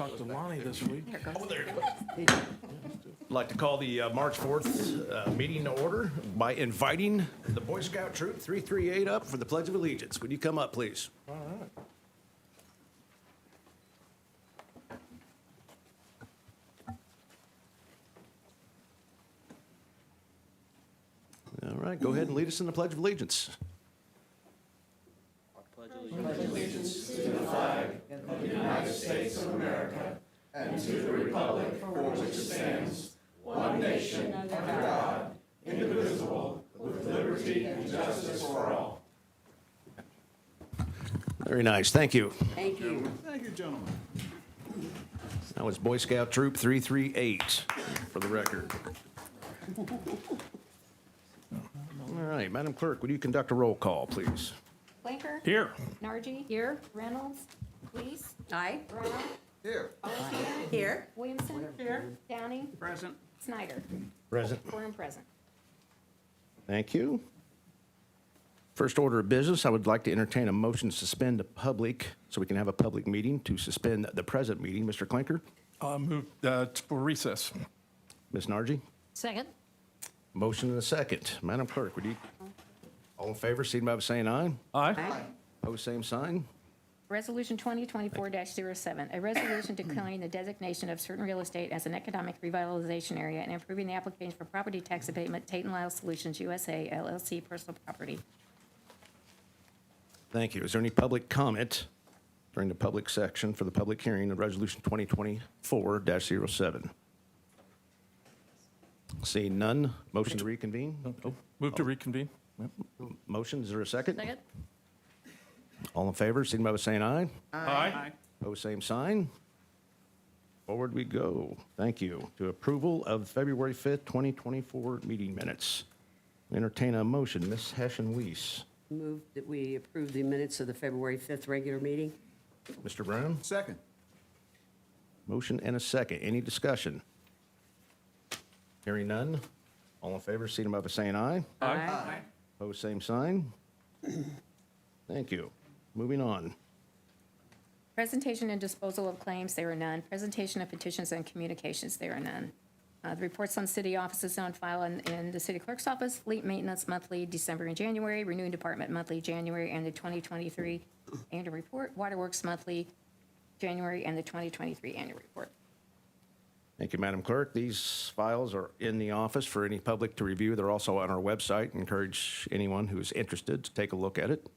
talk to Lonnie this week. Oh, there it goes. I'd like to call the March 4th meeting to order by inviting the Boy Scout Troop 338 up for the Pledge of Allegiance. Would you come up, please? All right. All right, go ahead and lead us in the Pledge of Allegiance. Very nice, thank you. Thank you. Thank you, gentlemen. That was Boy Scout Troop 338 for the record. All right, Madam Clerk, would you conduct a roll call, please? Blanker. Here. Nargi. Here. Reynolds. Weiss. Aye. Brown. Here. Here. Williamson. Here. Downing. Present. Snyder. Present. Quorum present. Thank you. First order of business, I would like to entertain a motion to suspend the public, so we can have a public meeting, to suspend the present meeting. Mr. Clinker? Move for recess. Ms. Nargi? Second. Motion and a second. Madam Clerk, would you, all in favor, signify by saying aye. Aye. Opposed, same sign. Resolution 2024-07, a resolution declaring the designation of certain real estate as an economic revitalization area and approving the application for property tax abatement, Tate and Lyle Solutions USA LLC personal property. Thank you. Is there any public comment during the public section for the public hearing of Resolution 2024-07? Seeing none, motion to reconvene? Oh, Move to reconvene. motion, is there a second? Second. All in favor, signify by saying aye. Aye. Opposed, same sign. Forward we go. Thank you. To approval of February 5th, 2024 meeting minutes. Entertain a motion. Ms. Hession-Weiss. Move that we approve the minutes of the February 5th regular meeting. Mr. Brown? Second. Motion and a second. Any discussion? Hearing none. All in favor, signify by saying aye. Aye. Opposed, same sign. Thank you. Moving on. Presentation and disposal of claims, there are none. Presentation of petitions and communications, there are none. The reports on city offices on file in the city clerk's office, fleet maintenance monthly, December and January, renewing department monthly, January, and the 2023 annual report, waterworks monthly, January, and the 2023 annual report. Thank you, Madam Clerk. These files are in the office for any public to review. They're also on our website. Encourage anyone who is interested to take a look at it.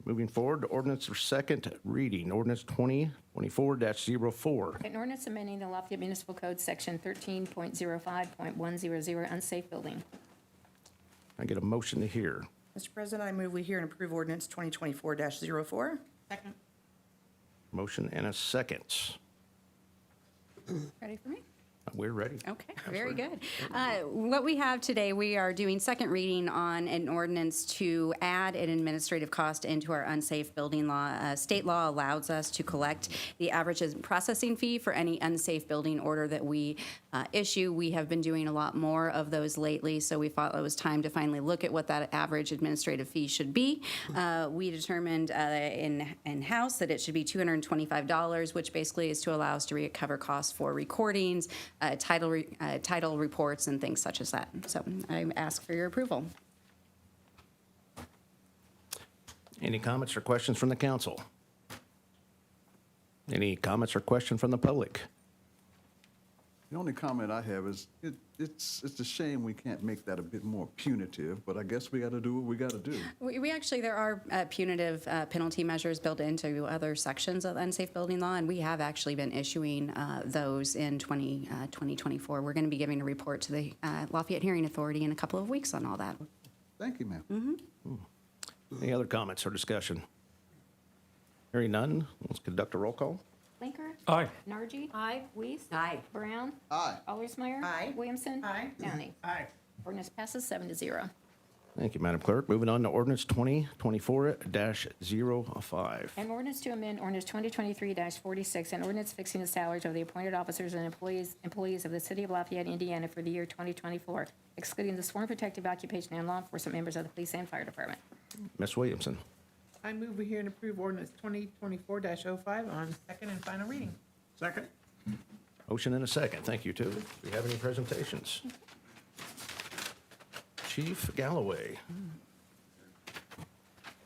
Moving forward, to ordinance for second reading, ordinance 2024-04. An ordinance amending the Lafayette Municipal Code, section 13.05.100, unsafe building. I get a motion to hear. Mr. President, I move we hear and approve ordinance 2024-04. Second. Motion and a second. Ready for me? We're ready. Okay, very good. What we have today, we are doing second reading on an ordinance to add an administrative cost into our unsafe building law. State law allows us to collect the average processing fee for any unsafe building order that we issue. We have been doing a lot more of those lately, so we thought it was time to finally look at what that average administrative fee should be. We determined in-house that it should be $225, which basically is to allow us to recover costs for recordings, title reports, and things such as that. So I ask for your approval. Any comments or questions from the council? Any comments or questions from the public? The only comment I have is it's a shame we can't make that a bit more punitive, but I guess we got to do what we got to do. We actually, there are punitive penalty measures built into other sections of unsafe building law, and we have actually been issuing those in 2024. We're going to be giving a report to the Lafayette Hearing Authority in a couple of weeks on all that. Thank you, ma'am. Any other comments or discussion? Hearing none, let's conduct a roll call. Blinker. Aye. Nargi. Aye. Weiss. Aye. Brown. Aye. Allersmeyer. Aye. Williamson. Aye. Downing. Aye. Ordinance passes 7-0. Thank you, Madam Clerk. Moving on to ordinance 2024-05. An ordinance to amend ordinance 2023-46, an ordinance fixing the salaries of the appointed officers and employees of the city of Lafayette, Indiana for the year 2024, excluding the sworn protective occupation and law enforcement members of the police and fire department. Ms. Williamson. I move we hear and approve ordinance 2024-05 on second and final reading. Second. Motion and a second. Thank you, too. Do we have any presentations? Chief Galloway.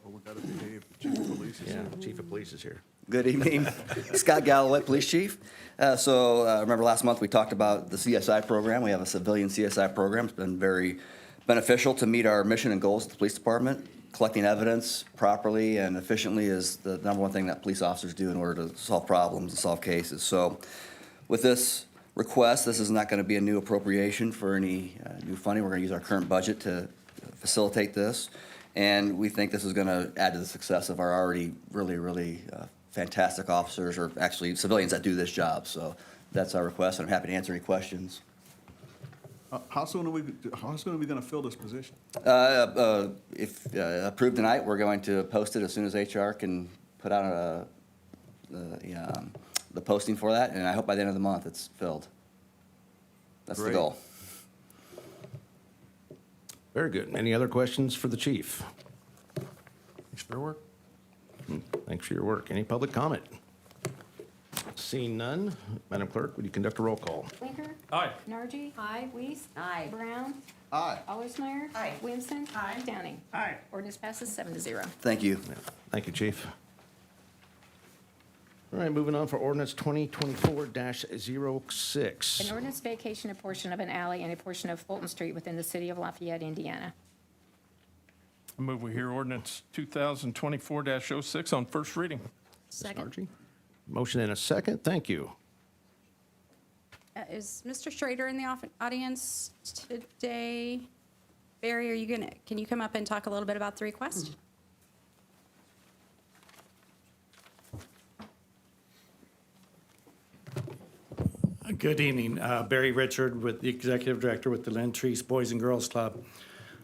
Well, we got to behave. The chief of police is Yeah, here. Chief of Police is here. Good evening. Scott Galloway, Police Chief. Remember last month we talked about the CSI program. We have a civilian CSI program. It's been very beneficial to meet our mission and goals of the police department. Collecting evidence properly and efficiently is the number one thing that police officers do in order to solve problems and solve cases. So with this request, this is not going to be a new appropriation for any new funding. We're going to use our current budget to facilitate this. And we think this is going to add to the success of our already really fantastic officers, or actually civilians that do this job. So that's our request, and I'm happy to answer any questions. How soon are we going to fill this position? If approved tonight, we're going to post it as soon as HR can put out the posting for that, and I hope by the end of the month it's filled. That's the Great. goal. Very good. Any other questions for the chief? Thanks for your work. Thanks for your work. Any public comment? Seeing none, Madam Clerk, would you conduct a roll call? Blinker. Aye. Nargi. Aye. Weiss. Aye. Brown. Aye. Allersmeyer. Aye. Williamson. Aye. Downing. Aye. Ordinance passes 7-0. Thank you. Thank you, Chief. All right, moving on for ordinance 2024-06. An ordinance vacation a portion of an alley and a portion of Fulton Street within the city of Lafayette, Indiana. I move we hear ordinance 2024-06 on first reading. Nargi. Motion and a second. Thank you. Is Mr. Schrader in the audience today? Barry, can you come up and talk a little bit about the request? Good evening. Barry Richard, with the Executive Director with the Lynn Treese Boys and Girls Club.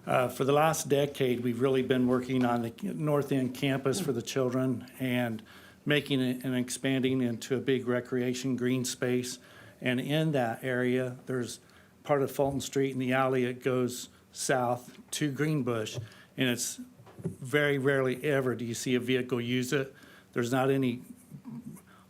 For the last decade, we've really been working on the North End campus for the children and making it and expanding into a big recreation green space. And in that area, there's part of Fulton Street and the alley that goes south to Greenbush. And it's very rarely ever do you see a vehicle use it. There's not any.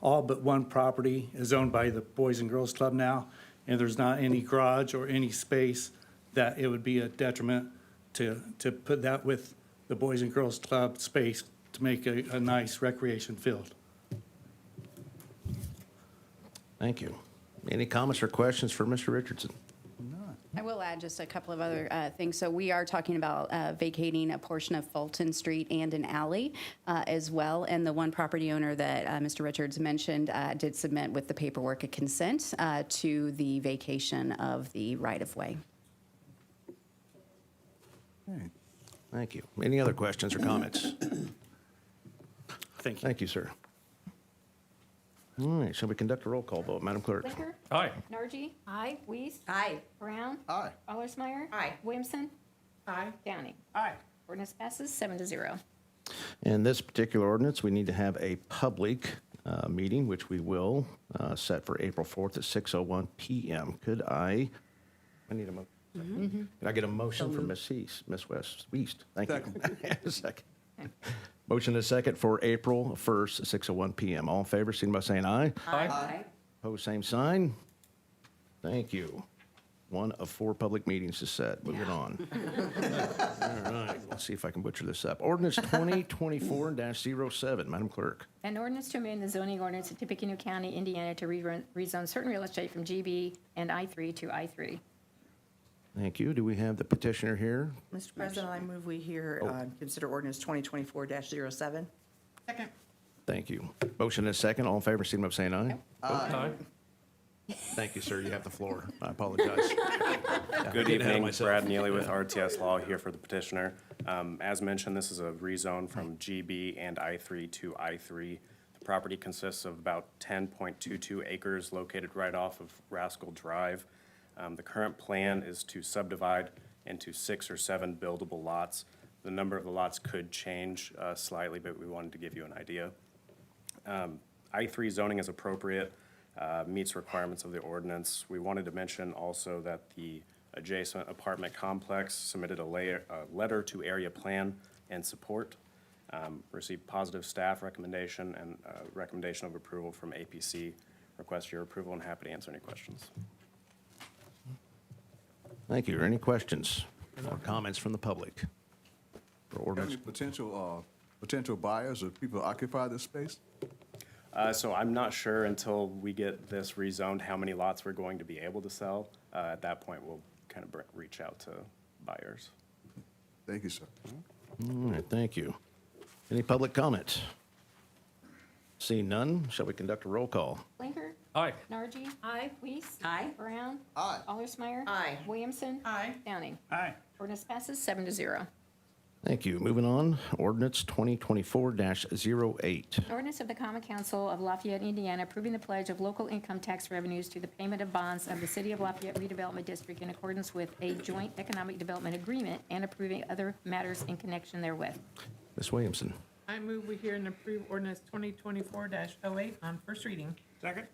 All but one property is owned by the Boys and Girls Club now, and there's not any garage or any space that it would be a detriment to put that with the Boys and Girls Club space to make a nice recreation field. Thank you. Any comments or questions for Mr. Richardson? I will add just a couple of other things. So we are talking about vacating a portion of Fulton Street and an alley as well. And the one property owner that Mr. Richards mentioned did submit with the paperwork a consent to the vacation of the right-of-way. Thank you. Any other questions or comments? Thank you. Thank you, sir. All right, shall we conduct a roll call vote, Madam Clerk? Blinker. Aye. Nargi. Aye. Weiss. Aye. Brown. Aye. Allersmeyer. Aye. Williamson. Aye. Downing. Aye. Ordinance passes 7-0. In this particular ordinance, we need to have a public meeting, which we will set for April 4th at 6:01 PM. I need a motion. Could I get a motion from Ms. Wiest? Thank you. Second. Motion is second for April 1st, 6:01 PM. All in favor, signify by saying aye. Aye. Opposed, same sign. Thank you. One of 4 public meetings is set. Moving on. All right, let's see if I can butcher this up. Ordinance 2024-07, Madam Clerk. An ordinance to amend the zoning ordinance of Tippecanoe County, Indiana to rezone certain real estate from GB and I-3 to I-3. Thank you. Do we have the petitioner here? Mr. President, I move we hear, consider ordinance 2024-07. Second. Thank you. Motion is second. All in favor, signify by saying aye. Aye. Thank you, sir. You have the floor. I apologize. Good Getting ahead of evening, myself. Brad Neely with RTS Law here for the petitioner. As mentioned, this is a rezone from GB and I-3 to I-3. The property consists of about 10.22 acres located right off of Rascal Drive. The current plan is to subdivide into 6 or 7 buildable lots. The number of the lots could change slightly, but we wanted to give you an idea. I-3 zoning is appropriate. Meets requirements of the ordinance. We wanted to mention also that the adjacent apartment complex submitted a letter to area plan and support. Received positive staff recommendation and recommendation of approval from APC. Request your approval and happy to answer any questions. Thank you. Are any questions or comments from the public for Any ordinance? potential buyers or people occupy this space? So I'm not sure until we get this rezoned how many lots we're going to be able to sell. At that point, we'll kind of reach out to buyers. Thank you, sir. All right, thank you. Any public comment? Seeing none, shall we conduct a roll call? Blinker. Aye. Nargi. Aye. Weiss. Aye. Brown. Aye. Allersmeyer. Aye. Williamson. Aye. Downing. Aye. Ordinance passes 7-0. Thank you. Moving on, ordinance 2024-08. Ordinance of the Common Council of Lafayette, Indiana, approving the pledge of local income tax revenues to the payment of bonds of the City of Lafayette Redevelopment District in accordance with a joint economic development agreement and approving other matters in connection therewith. Ms. Williamson. I move we hear and approve ordinance 2024-08 on first reading. Second.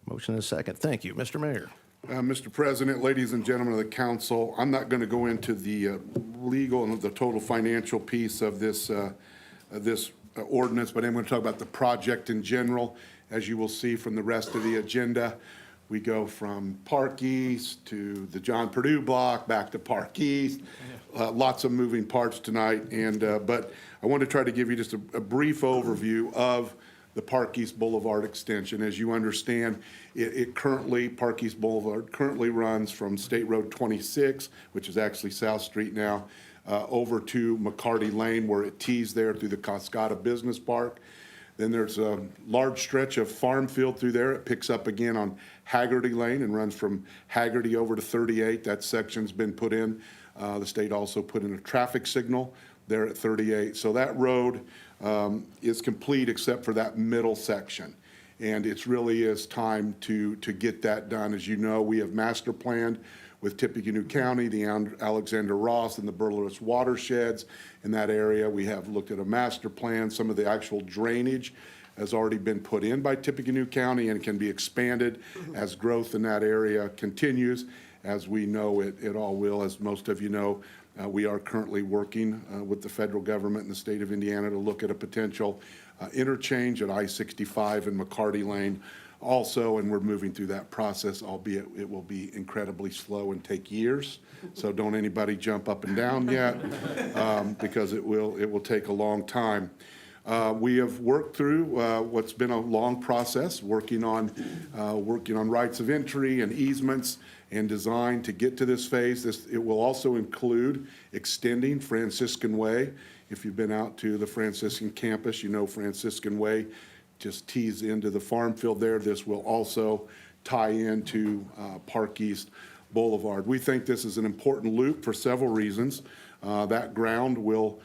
Motion and a second. Thank you. Mr. Mayor. Mr. President, ladies and gentlemen of the council, I'm not going to go into the legal and the total financial piece of this ordinance, but I'm going to talk about the project in general. As you will see from the rest of the agenda, we go from Park East to the John Purdue block, back to Park East. Lots of moving parts tonight, but I want to try to give you just a brief overview of the Park East Boulevard extension. As you understand, Park East Boulevard currently runs from State Road 26, which is actually South Street now, over to McCarty Lane, where it tees there through the Cascada Business Park. Then there's a large stretch of farm field through there. It picks up again on Haggerty Lane and runs from Haggerty over to 38. That section's been put in. The state also put in a traffic signal there at 38. So that road is complete except for that middle section. And it really is time to get that done. As you know, we have master planned with Tippecanoe County, the Alexander Ross, and the Burleson watersheds in that area. We have looked at a master plan. Some of the actual drainage has already been put in by Tippecanoe County and can be expanded as growth in that area continues. As we know, it all will. As most of you know, we are currently working with the federal government in the state of Indiana to look at a potential interchange at I-65 and McCarty Lane also, and we're moving through that process, albeit it will be incredibly slow and take years. So don't anybody jump up and down yet, because it will take a long time. We have worked through what's been a long process, working on rights of entry and easements and design to get to this phase. It will also include extending Franciscan Way. If you've been out to the Franciscan campus, you know Franciscan Way just tees into the farm field there. This will also tie into Park East Boulevard. We think this is an important loop for several reasons. That ground will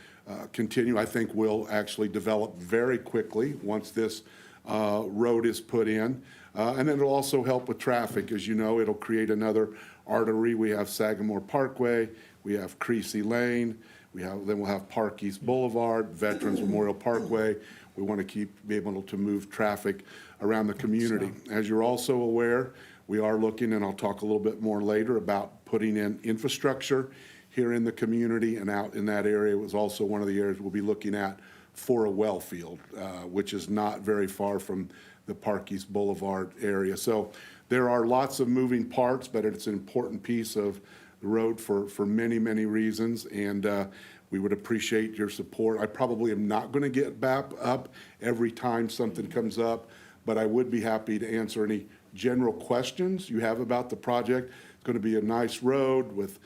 continue, I think will actually develop very quickly once this road is put in. And then it'll also help with traffic. As you know, it'll create another artery. We have Sagamore Parkway, we have Creasy Lane, then we'll have Park East Boulevard, Veterans Memorial Parkway. We want to be able to move traffic around the community. As you're also aware, we are looking, and I'll talk a little bit more later, about putting in infrastructure here in the community and out in that area. It was also one of the areas we'll be looking at for a well field, which is not very far from the Park East Boulevard area. So there are lots of moving parts, but it's an important piece of the road for many, many reasons, and we would appreciate your support. I probably am not going to get back up every time something comes up, but I would be happy to answer any general questions you have about the project. It's going to be a nice road with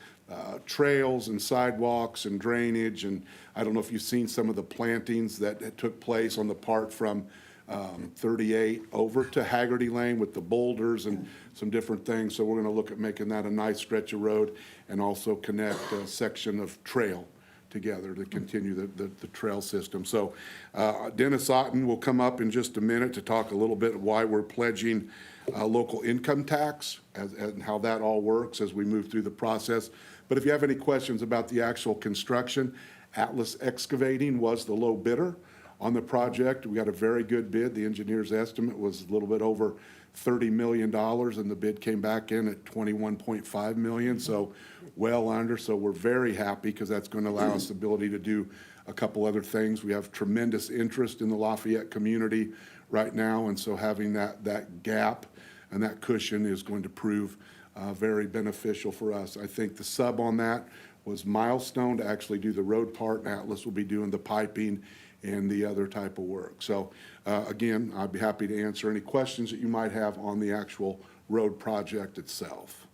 trails and sidewalks and drainage, and I don't know if you've seen some of the plantings that took place on the part from 38 over to Haggerty Lane with the boulders and some different things. So we're going to look at making that a nice stretch of road and also connect a section of trail together to continue the trail system. So Dennis Otten will come up in just a minute to talk a little bit why we're pledging local income tax and how that all works as we move through the process. But if you have any questions about the actual construction, Atlas Excavating was the low bidder on the project. We got a very good bid. The engineer's estimate was a little bit over $30 million, and the bid came back in at $21.5 million, so well under. So we're very happy because that's going to allow us the ability to do a couple other things. We have tremendous interest in the Lafayette community right now, and so having that gap and that cushion is going to prove very beneficial for us. I think the sub on that was Milestone to actually do the road part, and Atlas will be doing the piping and the other type of work. So again, I'd be happy to answer any questions that you might have on the actual road project itself.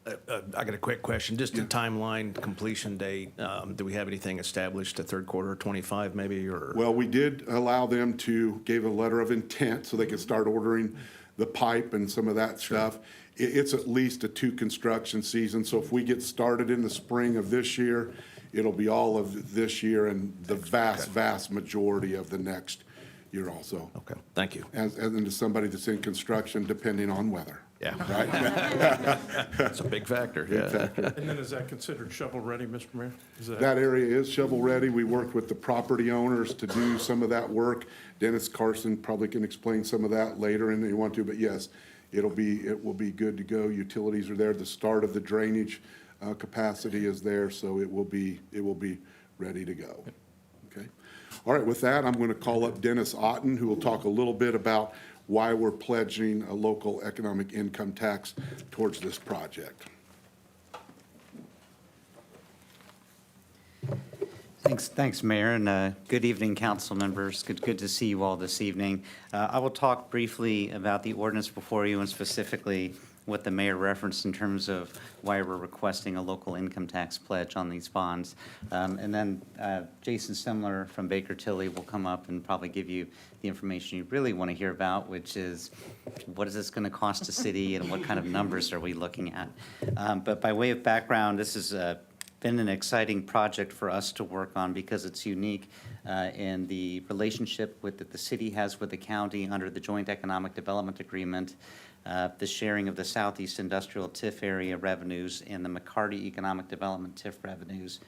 I got a quick question, just a timeline, completion date. Do we have anything established to third quarter 25 maybe, or? Well, we did allow them to, gave a letter of intent so they could start ordering the pipe and some of that stuff. It's at least a 2 construction season, so if we get started in the spring of this year, it'll be all of this year and the vast majority of the next year also. Okay, thank you. And to somebody that's in construction, depending on weather. Yeah. Right? That's a big factor, Big yeah. factor. And then is that considered shovel-ready, Mr. Mayor? Is That area is shovel-ready. We worked with the property owners to do some of that work. Dennis Carson probably can explain some of that later if you want to, but yes, it will be good to go. Utilities are there. The start of the drainage capacity is there, so it will be ready to go. Okay. All right, with that, I'm going to call up Dennis Otten, who will talk a little bit about why we're pledging a local economic income tax towards this project. Thanks, Mayor, and good evening, council members. Good to see you all this evening. I will talk briefly about the ordinance before you and specifically what the mayor referenced in terms of why we're requesting a local income tax pledge on these bonds. And then Jason Simler from Baker Tilly will come up and probably give you the information you really want to hear about, which is what is this going to cost the city and what kind of numbers are we looking at. But by way of background, this has been an exciting project for us to work on because it's unique in the relationship that the city has with the county under the Joint Economic Development Agreement, the sharing of the Southeast Industrial TIF area revenues and the McCarty Economic Development TIF revenues.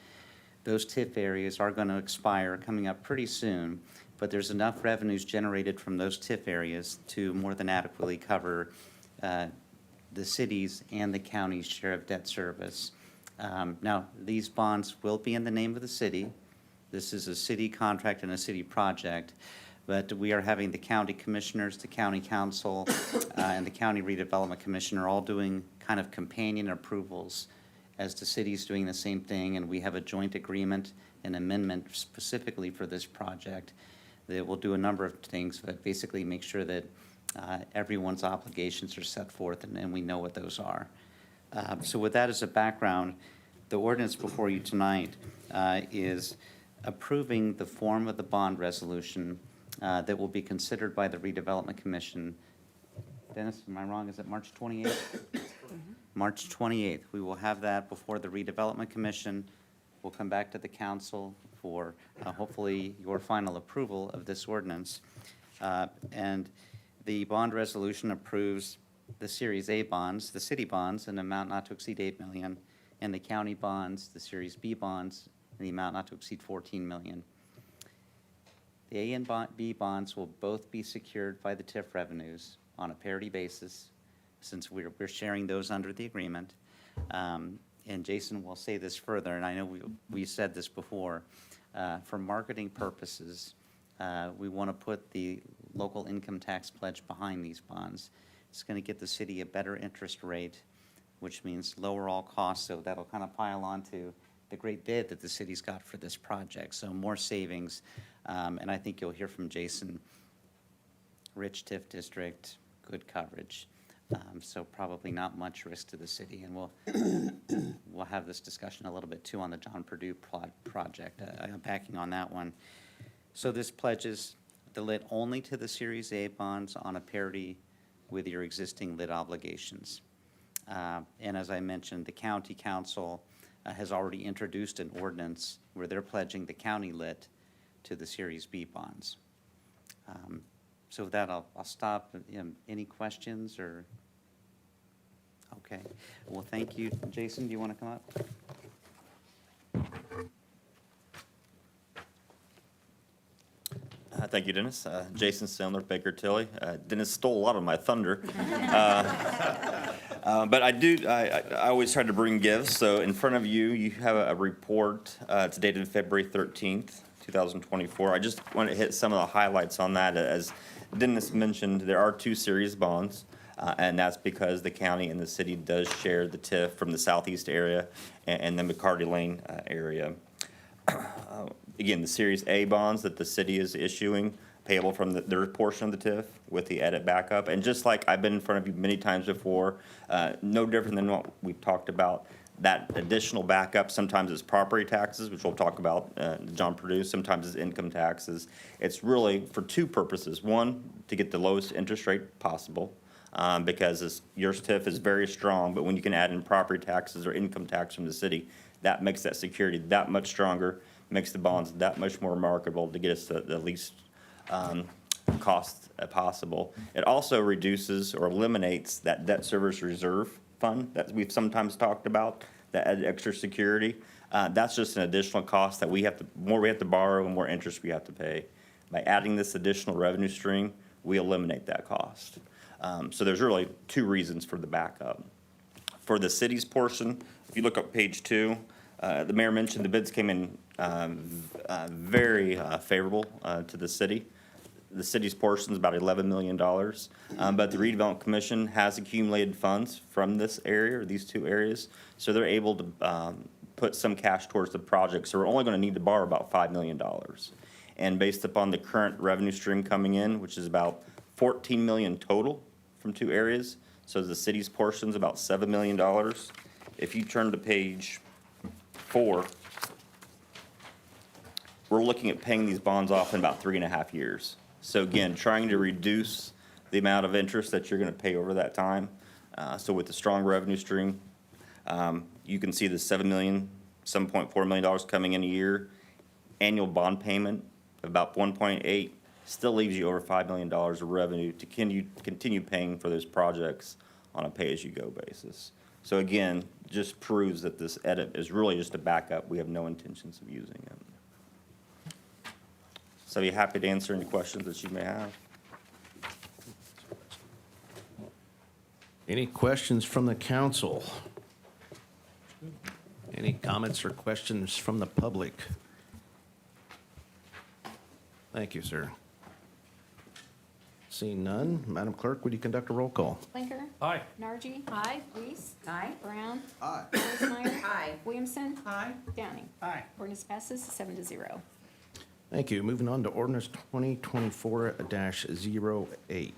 Those TIF areas are going to expire coming up pretty soon, but there's enough revenues generated from those TIF areas to more than adequately cover the city's and the county's share of debt service. Now, these bonds will be in the name of the city. This is a city contract and a city project, but we are having the county commissioners, the county council, and the county redevelopment commissioner all doing kind of companion approvals as the city's doing the same thing, and we have a joint agreement and amendment specifically for this project that will do a number of things, but basically make sure that everyone's obligations are set forth and we know what those are. So with that as a background, the ordinance before you tonight is approving the form of the bond resolution that will be considered by the Redevelopment Commission. Dennis, am I wrong? Is it March 28th? March 28th. We will have that before the Redevelopment Commission. We'll come back to the council for hopefully your final approval of this ordinance. And the bond resolution approves the Series A bonds, the city bonds, in an amount not to exceed $8 million, and the county bonds, the Series B bonds, in the amount not to exceed $14 million. The A and B bonds will both be secured by the TIF revenues on a parity basis, since we're sharing those under the agreement. And Jason will say this further, and I know we said this before. For marketing purposes, we want to put the local income tax pledge behind these bonds. It's going to get the city a better interest rate, which means lower all costs, so that'll kind of pile on to the great bid that the city's got for this project. So more savings, and I think you'll hear from Jason. Rich TIF district, good coverage, so probably not much risk to the city. And we'll have this discussion a little bit too on the John Purdue project. I'm backing on that one. So this pledges the lit only to the Series A bonds on a parity with your existing lit obligations. And as I mentioned, the county council has already introduced an ordinance where they're pledging the county lit to the Series B bonds. So with that, I'll stop. Any questions or? Okay. Well, thank you. Jason, do you want to come up? Thank you, Dennis. Jason Sandler, Baker Tilly. Dennis stole a lot of my thunder. But I always try to bring gifts. So in front of you, you have a report. It's dated February 13th, 2024. I just want to hit some of the highlights on that. As Dennis mentioned, there are 2 series bonds, and that's because the county and the city does share the TIF from the southeast area and the McCarty Lane area. Again, the Series A bonds that the city is issuing, payable from their portion of the TIF with the edit backup. And just like I've been in front of you many times before, no different than what we've talked about, that additional backup, sometimes it's property taxes, which we'll talk about, John Purdue, sometimes it's income taxes. It's really for 2 purposes. One, to get the lowest interest rate possible, because your TIF is very strong, but when you can add in property taxes or income tax from the city, that makes that security that much stronger, makes the bonds that much more marketable to get us the least cost possible. It also reduces or eliminates that debt service reserve fund that we've sometimes talked about, that extra security. That's just an additional cost that more we have to borrow and more interest we have to pay. By adding this additional revenue stream, we eliminate that cost. So there's really 2 reasons for the backup. For the city's portion, if you look up page 2, the mayor mentioned the bids came in very favorable to the city. The city's portion is about $11 million, but the redevelopment commission has accumulated funds from this area or these 2 areas, so they're able to put some cash towards the project. So we're only going to need to borrow about $5 million. And based upon the current revenue stream coming in, which is about $14 million total from 2 areas, so the city's portion is about $7 million. If you turn to page 4, we're looking at paying these bonds off in about 3.5 years. So again, trying to reduce the amount of interest that you're going to pay over that time. So with the strong revenue stream, you can see the $7.4 million coming in a year. Annual bond payment of about 1.8 still leaves you over $5 million of revenue to continue paying for those projects on a pay-as-you-go basis. So again, just proves that this edit is really just a backup. We have no intentions of using it. So I'd be happy to answer any questions that you may have. Any questions from the council? Any comments or questions from the public? Thank you, sir. Seeing none, Madam Clerk, would you conduct a roll call? Blinker. Aye. Nargi. Aye. Weiss. Aye. Brown. Aye. Rosemeyer. Aye. Williamson. Aye. Downing. Aye. Ordinance passes 7-0. Thank you. Moving on to ordinance 2024-08.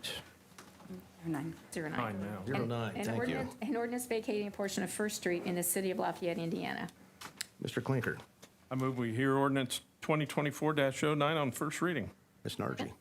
9. 09. Aye now. 09, thank you. An ordinance vacating a portion of First Street in the city of Lafayette, Indiana. Mr. Clinker, I move we hear ordinance 2024-09 on first reading. Ms. Nargi.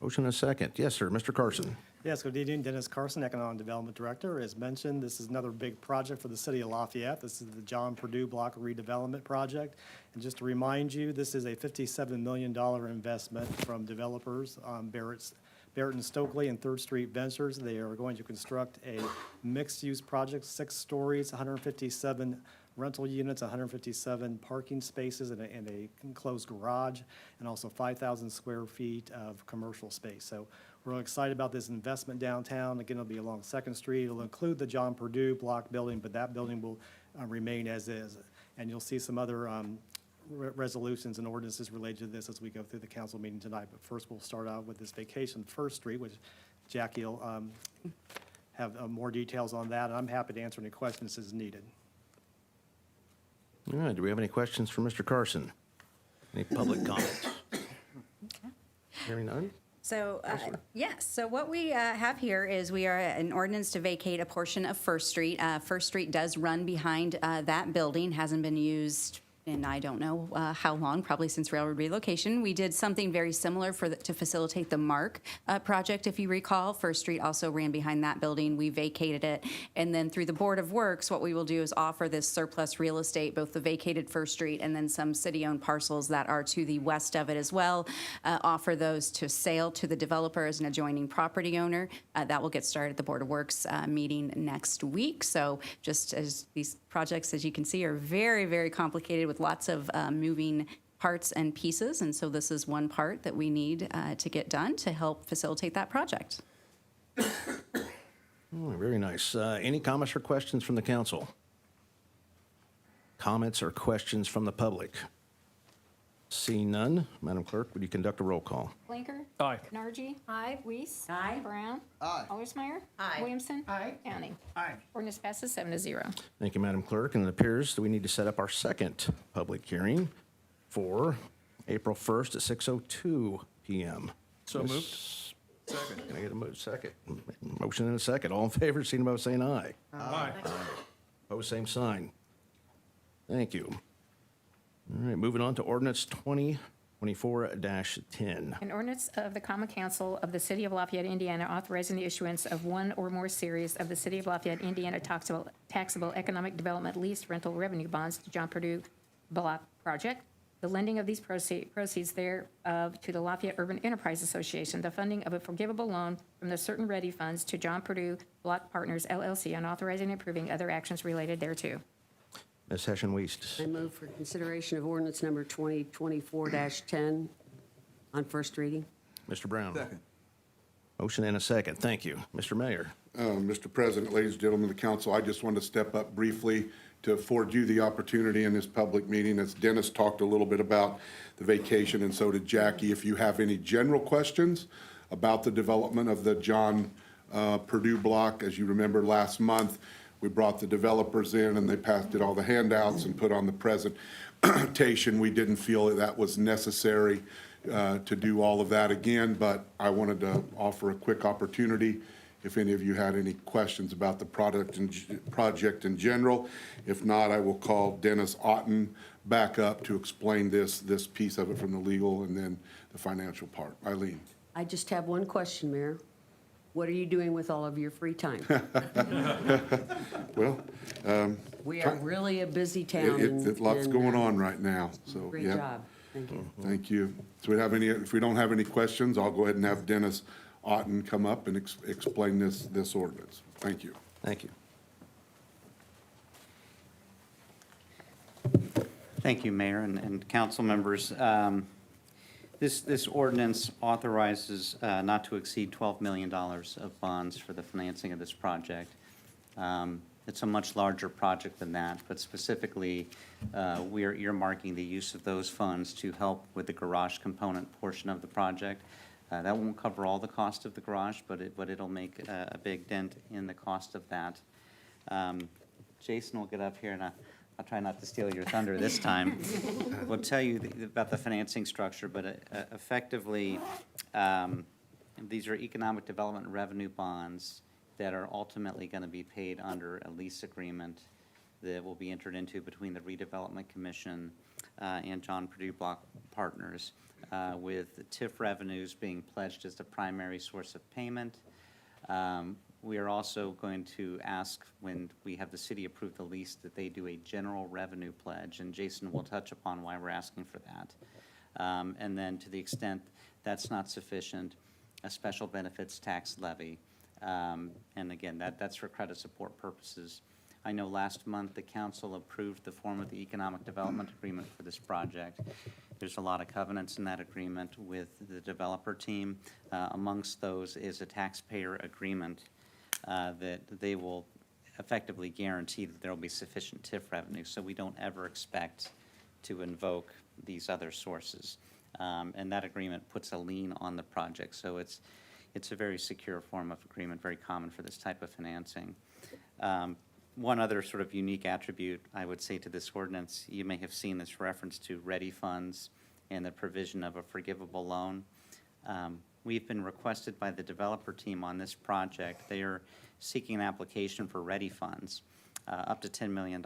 Motion and a second. Yes, sir. Mr. Carson. Yes, good evening. Dennis Carson, Economic Development Director. As mentioned, this is another big project for the city of Lafayette. This is the John Purdue Block Redevelopment Project. And just to remind you, this is a $57 million investment from developers, Barrett and Stokely and Third Street Ventures. They are going to construct a mixed-use project, 6 stories, 157 rental units, 157 parking spaces, and a enclosed garage, and also 5,000 square feet of commercial space. So we're really excited about this investment downtown. Again, it'll be along 2nd Street. It'll include the John Purdue block building, but that building will remain as is. And you'll see some other resolutions and ordinances related to this as we go through the council meeting tonight. But first, we'll start out with this vacation First Street, which Jackie will have more details on that. And I'm happy to answer any questions as needed. All right. Do we have any questions for Mr. Carson? Any public comments? Hearing none? So, yes, so what we have here is we are an ordinance to vacate a portion of First Street. First Street does run behind that building, hasn't been used in I don't know how long, probably since railroad relocation. We did something very similar to facilitate the MARC project, if you recall. First Street also ran behind that building. We vacated it. And then through the Board of Works, what we will do is offer this surplus real estate, both the vacated First Street and then some city-owned parcels that are to the west of it as well, offer those to sale to the developer as an adjoining property owner. That will get started at the Board of Works meeting next week. So just as these projects, as you can see, are very, very complicated with lots of moving parts and pieces. And so this is one part that we need to get done to help facilitate that project. All right, very nice. Any comments or questions from the council? Comments or questions from the public? Seeing none, Madam Clerk, would you conduct a roll call? Blinker. Aye. Nargi. Aye. Weiss. Aye. Brown. Aye. Allersmeyer. Aye. Williamson. Aye. County. Aye. Ordinance passes 7-0. Thank you, Madam Clerk, and it appears that we need to set up our second public hearing for April 1st at 6:02 PM. So moved. Second. Can I get a second? Motion and a second. All in favor, signify by saying aye. Aye. Opposed, same sign. Thank you. All right, moving on to ordinance 2024-10. An ordinance of the Common Council of the City of Lafayette, Indiana, authorizing the issuance of one or more series of the City of Lafayette, Indiana taxable economic development lease rental revenue bonds to John Purdue Block Project, the lending of these proceeds thereof to the Lafayette Urban Enterprise Association, the funding of a forgivable loan from the certain ready funds to John Purdue Block Partners LLC, and authorizing and approving other actions related thereto. Ms. Hession-Weist. I move for consideration of ordinance number 2024-10 on first reading. Mr. Brown. Second. Motion and a second. Thank you. Mr. Mayor. Mr. President, ladies and gentlemen of the council, I just wanted to step up briefly to afford you the opportunity in this public meeting. As Dennis talked a little bit about the vacation, and so did Jackie. If you have any general questions about the development of the John Purdue block, as you remember last month, we brought the developers in and they did all the handouts and put on the presentation. We didn't feel that was necessary to do all of that again, but I wanted to offer a quick opportunity if any of you had any questions about the project in general. If not, I will call Dennis Otten back up to explain this piece of it from the legal and then the financial part. Eileen. I just have one question, Mayor. What are you doing with all of your free time? Well, We are really a busy town. lots and, going on right now, so. Great yeah. job. Thank you. Thank you. So if we don't have any questions, I'll go ahead and have Dennis Otten come up and explain this ordinance. Thank you. Thank you. Thank you, Mayor and council members. This ordinance authorizes not to exceed $12 million of bonds for the financing of this project. It's a much larger project than that, but specifically, we are earmarking the use of those funds to help with the garage component portion of the project. That won't cover all the cost of the garage, but it'll make a big dent in the cost of that. Jason will get up here, and I'll try not to steal your thunder this time. We'll tell you about the financing structure, but effectively, these are economic development revenue bonds that are ultimately going to be paid under a lease agreement that will be entered into between the Redevelopment Commission and John Purdue Block Partners, with the TIF revenues being pledged as the primary source of payment. We are also going to ask, when we have the city approve the lease, that they do a general revenue pledge, and Jason will touch upon why we're asking for that. And then, to the extent that's not sufficient, a special benefits tax levy. And again, that's for credit support purposes. I know last month the council approved the form of the economic development agreement for this project. There's a lot of covenants in that agreement with the developer team. Amongst those is a taxpayer agreement that they will effectively guarantee that there will be sufficient TIF revenue, so we don't ever expect to invoke these other sources. And that agreement puts a lien on the project, so it's a very secure form of agreement, very common for this type of financing. One other sort of unique attribute I would say to this ordinance, you may have seen this reference to ready funds and the provision of a forgivable loan. We've been requested by the developer team on this project. They are seeking an application for ready funds, up to $10 million.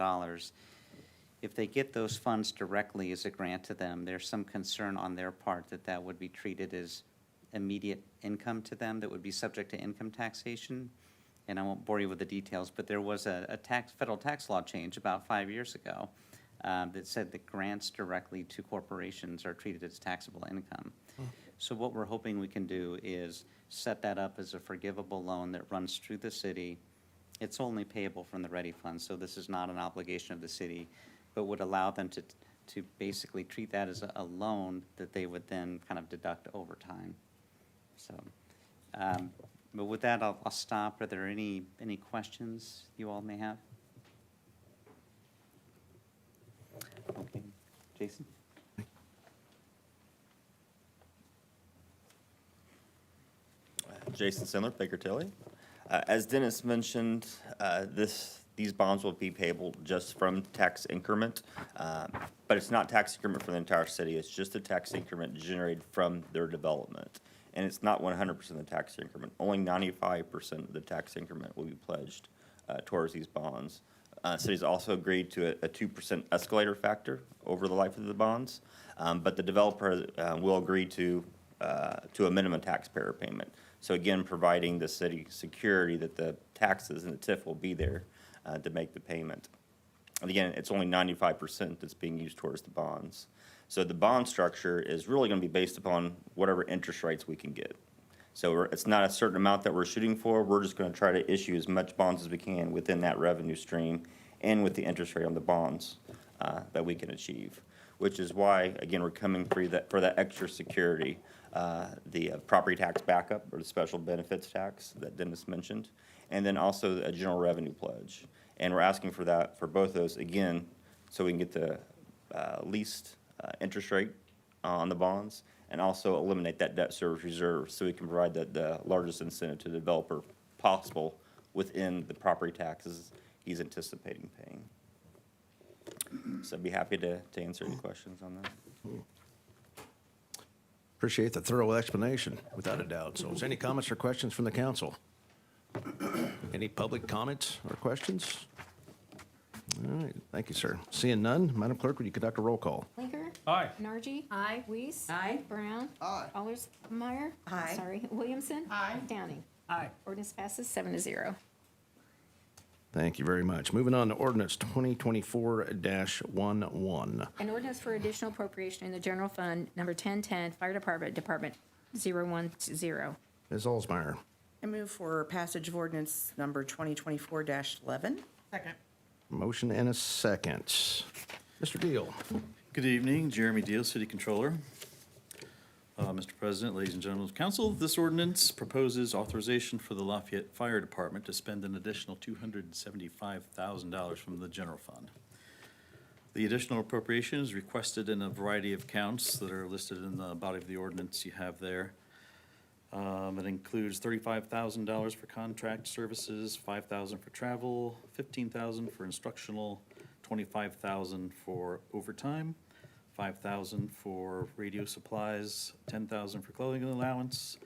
If they get those funds directly as a grant to them, there's some concern on their part that that would be treated as immediate income to them that would be subject to income taxation. And I won't bore you with the details, but there was a federal tax law change about 5 years ago that said that grants directly to corporations are treated as taxable income. So what we're hoping we can do is set that up as a forgivable loan that runs through the city. It's only payable from the ready fund, so this is not an obligation of the city, but would allow them to basically treat that as a loan that they would then kind of deduct over time. So But with that, I'll stop. Are there any questions you all may have? Okay, Jason? Jason Sindler, Baker Tilly. As Dennis mentioned, these bonds will be payable just from tax increment, but it's not tax increment for the entire city. It's just a tax increment generated from their development. And it's not 100% of the tax increment. Only 95% of the tax increment will be pledged towards these bonds. City's also agreed to a 2% escalator factor over the life of the bonds, but the developer will agree to a minimum taxpayer payment. So again, providing the city security that the taxes and the TIF will be there to make the payment. And again, it's only 95% that's being used towards the bonds. So the bond structure is really going to be based upon whatever interest rates we can get. So it's not a certain amount that we're shooting for. We're just going to try to issue as much bonds as we can within that revenue stream and with the interest rate on the bonds that we can achieve, which is why, again, we're coming for that extra security, the property tax backup or the special benefits tax that Dennis mentioned, and then also a general revenue pledge. And we're asking for that for both those, again, so we can get the least interest rate on the bonds and also eliminate that debt service reserve so we can provide the largest incentive to the developer possible within the property taxes he's anticipating paying. So I'd be happy to answer any questions on that. Appreciate the thorough explanation, without a doubt. So is there any comments or questions from the council? Any public comments or questions? All right, thank you, sir. Seeing none, Madam Clerk, would you conduct a roll call? Blinker? Aye. Nargi? Aye. Weiss? Aye. Brown? Aye. Allersmeyer? Aye. Sorry, Williamson? Aye. Downing? Aye. Ordinance passes 7-0. Thank you very much. Moving on to ordinance 2024-11. An ordinance for additional appropriation in the general fund, number 1010, Fire Department, Department 010. Ms. Alsmeyer. I move for passage of ordinance number 2024-11. Second. Motion and a second. Mr. Deal. Good evening, Jeremy Deal, City Controller. Mr. President, ladies and gentlemen of council, this ordinance proposes authorization for the Lafayette Fire Department to spend an additional $275,000 from the general fund. The additional appropriation is requested in a variety of counts that are listed in the body of the ordinance you have there. It includes $35,000 for contract services, $5,000 for travel, $15,000 for instructional, $25,000 for overtime, $5,000 for radio supplies, $10,000 for clothing allowance,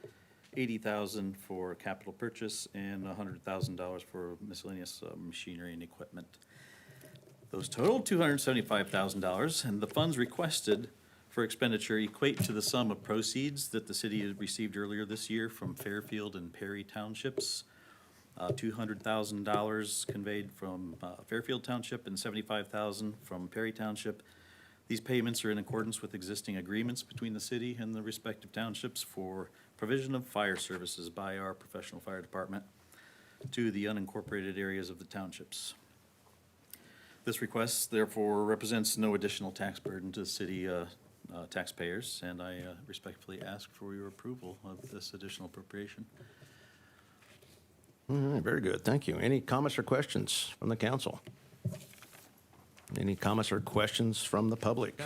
$80,000 for capital purchase, and $100,000 for miscellaneous machinery and equipment. Those total $275,000, and the funds requested for expenditure equate to the sum of proceeds that the city had received earlier this year from Fairfield and Perry Townships. $200,000 conveyed from Fairfield Township and $75,000 from Perry Township. These payments are in accordance with existing agreements between the city and the respective townships for provision of fire services by our professional fire department to the unincorporated areas of the townships. This request therefore represents no additional tax burden to the city taxpayers, and I respectfully ask for your approval of this additional appropriation. All right, very good. Thank you. Any comments or questions from the council? Any comments or questions from the public?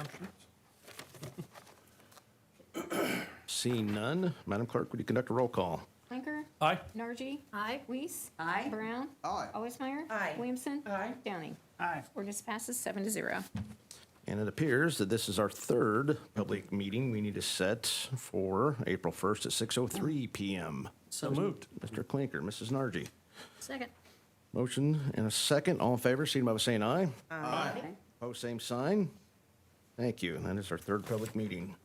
Seeing none, Madam Clerk, would you conduct a roll call? Blinker? Aye. Nargi? Aye. Weiss? Aye. Brown? Aye. Allersmeyer? Aye. Williamson? Aye. Downing? Aye. Ordinance passes 7-0. And it appears that this is our third public meeting we need to set for April 1st at 6:03 PM. So moved. Mr. Clinker, Mrs. Nargi. Second. Motion and a second. All in favor, signify by saying aye. Aye. Opposed, same sign. Thank you. That is our third public meeting.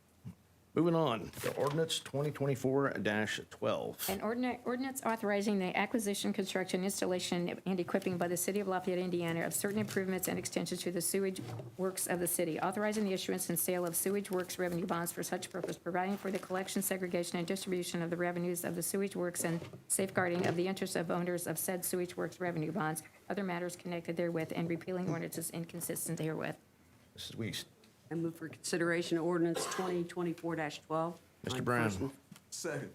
Moving on to ordinance 2024-12. An ordinance authorizing the acquisition, construction, installation, and equipping by the city of Lafayette, Indiana of certain improvements and extensions to the sewage works of the city, authorizing the issuance and sale of sewage works revenue bonds for such purpose, providing for the collection, segregation, and distribution of the revenues of the sewage works and safeguarding of the interests of owners of said sewage works revenue bonds, other matters connected therewith, and repealing ordinances inconsistent therewith. Mrs. Weiss. I move for consideration of ordinance 2024-12. Mr. on Brown. first and- Second.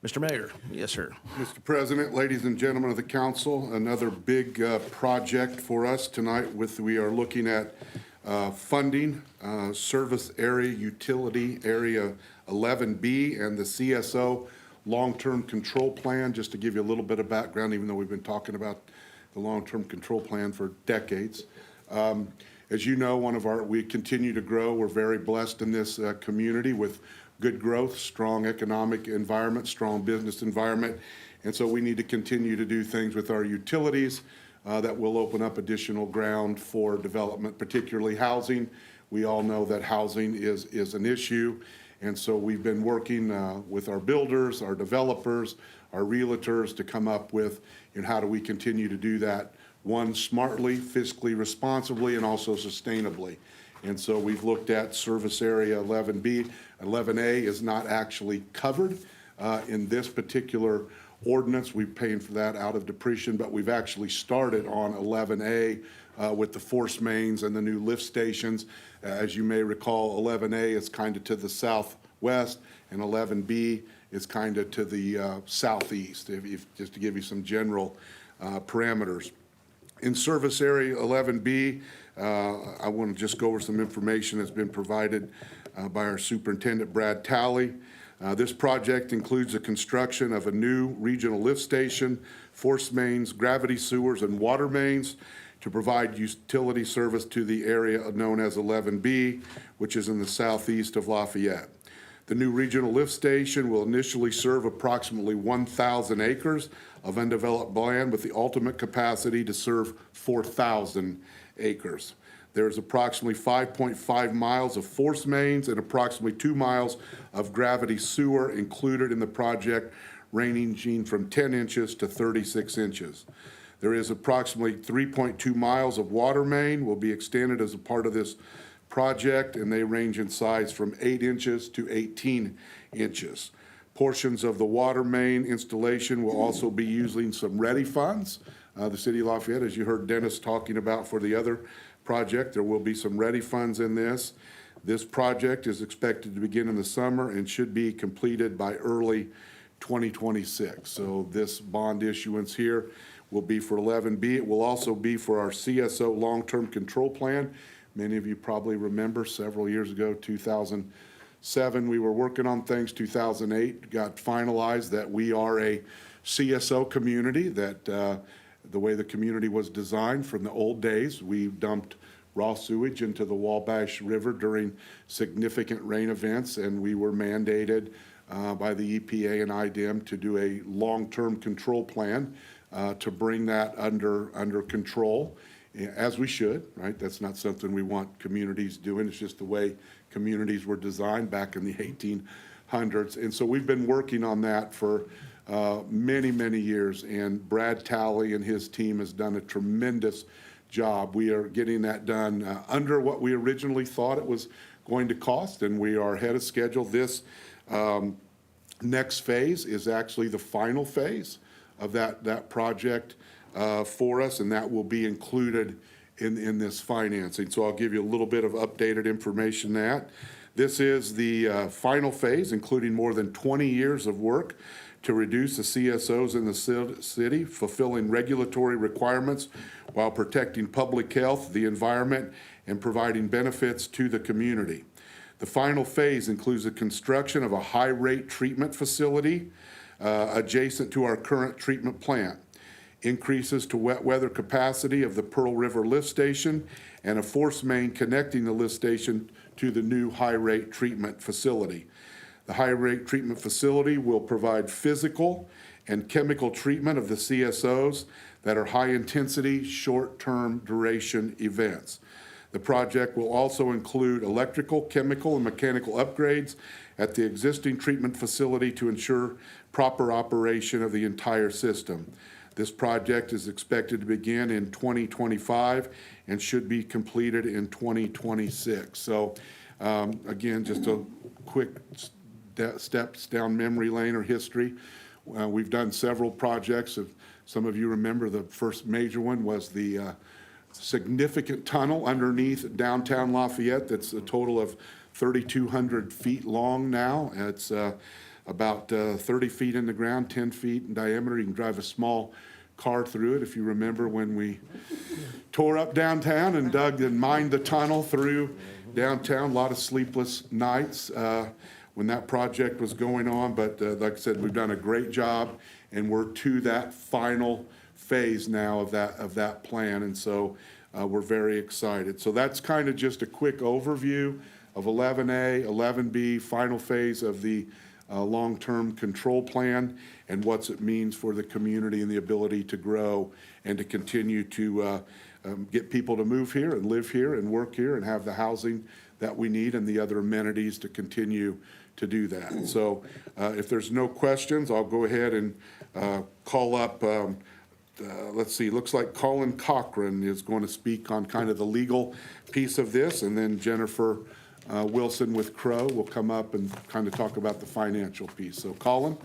Mr. Mayor. Yes, sir. Mr. President, ladies and gentlemen of the council, another big project for us tonight. We are looking at funding Service Area Utility Area 11B and the CSO Long-Term Control Plan. Just to give you a little bit of background, even though we've been talking about the long-term control plan for decades. As you know, we continue to grow. We're very blessed in this community with good growth, strong economic environment, strong business environment. And so we need to continue to do things with our utilities that will open up additional ground for development, particularly housing. We all know that housing is an issue. And so we've been working with our builders, our developers, our realtors to come up with, how do we continue to do that, one, smartly, fiscally responsibly, and also sustainably. And so we've looked at Service Area 11B. 11A is not actually covered in this particular ordinance. We're paying for that out of depreciation, but we've actually started on 11A with the force mains and the new lift stations. As you may recall, 11A is kind of to the southwest, and 11B is kind of to the southeast, just to give you some general parameters. In Service Area 11B, I want to just go over some information that's been provided by our Superintendent, Brad Talley. This project includes the construction of a new regional lift station, force mains, gravity sewers, and water mains to provide utility service to the area known as 11B, which is in the southeast of Lafayette. The new regional lift station will initially serve approximately 1,000 acres of undeveloped land with the ultimate capacity to serve 4,000 acres. There's approximately 5.5 miles of force mains and approximately 2 miles of gravity sewer included in the project, ranging from 10 inches to 36 inches. There is approximately 3.2 miles of water main will be extended as a part of this project, and they range in size from 8 inches to 18 inches. Portions of the water main installation will also be using some ready funds. The City of Lafayette, as you heard Dennis talking about for the other project, there will be some ready funds in this. This project is expected to begin in the summer and should be completed by early 2026. So this bond issuance here will be for 11B. It will also be for our CSO long-term control plan. Many of you probably remember several years ago, 2007, we were working on things. 2008 got finalized that we are a CSO community, that the way the community was designed from the old days, we dumped raw sewage into the Wabash River during significant rain events, and we were mandated by the EPA and IDEM to do a long-term control plan to bring that under control, as we should, right? That's not something we want communities doing. It's just the way communities were designed back in the 1800s. And so we've been working on that for many, many years, and Brad Talley and his team has done a tremendous job. We are getting that done under what we originally thought it was going to cost, and we are ahead of schedule. This next phase is actually the final phase of that project for us, and that will be included in this financing. So I'll give you a little bit of updated information that. This is the final phase, including more than 20 years of work to reduce the CSOs in the city, fulfilling regulatory requirements while protecting public health, the environment, and providing benefits to the community. The final phase includes the construction of a high-rate treatment facility adjacent to our current treatment plant, increases to wet weather capacity of the Pearl River Lift Station, and a force main connecting the lift station to the new high-rate treatment facility. The high-rate treatment facility will provide physical and chemical treatment of the CSOs that are high-intensity, short-term duration events. The project will also include electrical, chemical, and mechanical upgrades at the existing treatment facility to ensure proper operation of the entire system. This project is expected to begin in 2025 and should be completed in 2026. So, again, just a quick steps down memory lane or history. We've done several projects. If some of you remember, the first major one was the significant tunnel underneath downtown Lafayette that's a total of 3,200 feet long now. It's about 30 feet in the ground, 10 feet in diameter. You can drive a small car through it. If you remember when we tore up downtown and dug and mined the tunnel through downtown, a lot of sleepless nights when that project was going on. But like I said, we've done a great job, and we're to that final phase now of that plan. And so we're very excited. So that's kind of just a quick overview of 11A, 11B, final phase of the long-term control plan and what it means for the community and the ability to grow and to continue to get people to move here and live here and work here and have the housing that we need and the other amenities to continue to do that. So if there's no questions, I'll go ahead and call up, let's see, looks like Colin Cochran is going to speak on kind of the legal piece of this, and then Jennifer Wilson with Crow will come up and kind of talk about the financial piece. So Colin?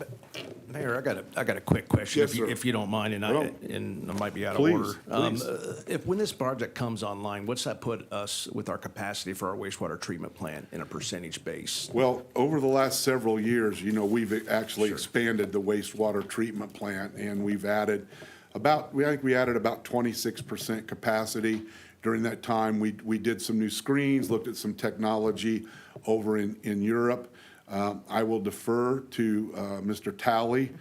Mayor, I got a quick question, Yes, sir. if you don't mind, and I might be out of Please, order. please. When this project comes online, what's that put us with our capacity for our wastewater treatment plant in a percentage base? Well, over the last several years, we've actually expanded the wastewater treatment plant, and we've added I think we added about 26% capacity. During that time, we did some new screens, looked at some technology over in Europe. I will defer to Mr. Talley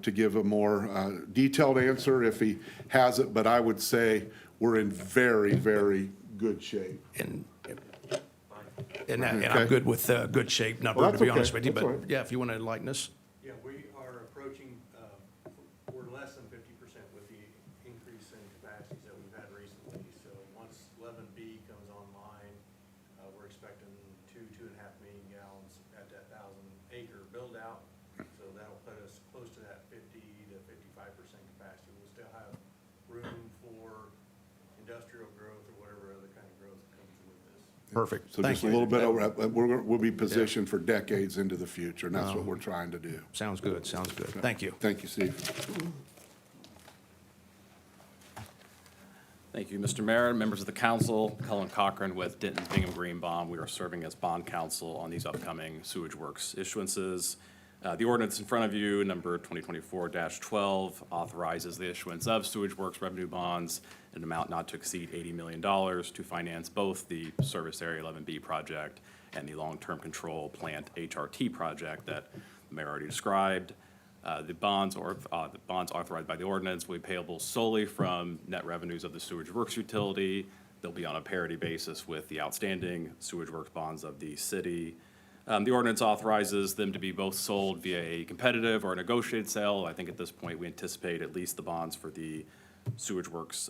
to give a more detailed answer if he has it, but I would say we're in very, very good shape. And I'm good with good shape number, Well, to that's be okay. honest with you, That's but all right. yeah, if you want to enlighten us. Yeah, we are approaching, we're less than 50% with the increase in capacities that we've had recently. So once 11B comes online, we're expecting 2.5 million gallons at that 1,000-acre build-out. So that'll put us close to that 50 to 55% capacity. We'll still have room for industrial growth or whatever other kind of growth comes with this. Perfect. So Thank just a you. little bit over, we'll be positioned for decades into the future, and that's what we're trying to do. Sounds good, sounds good. Thank you. Thank you, Steve. Thank you, Mr. Mayor, members of the council. Cullen Cochran with Denton Bingham Greenbaum. We are serving as bond counsel on these upcoming sewage works issuances. The ordinance in front of you, number 2024-12, authorizes the issuance of sewage works revenue bonds in an amount not to exceed $80 million to finance both the Service Area 11B project and the Long-Term Control Plant HRT project that the mayor already described. The bonds authorized by the ordinance will be payable solely from net revenues of the sewage works utility. They'll be on a parity basis with the outstanding sewage works bonds of the city. The ordinance authorizes them to be both sold via a competitive or a negotiated sale. I think at this point, we anticipate at least the bonds for the sewage works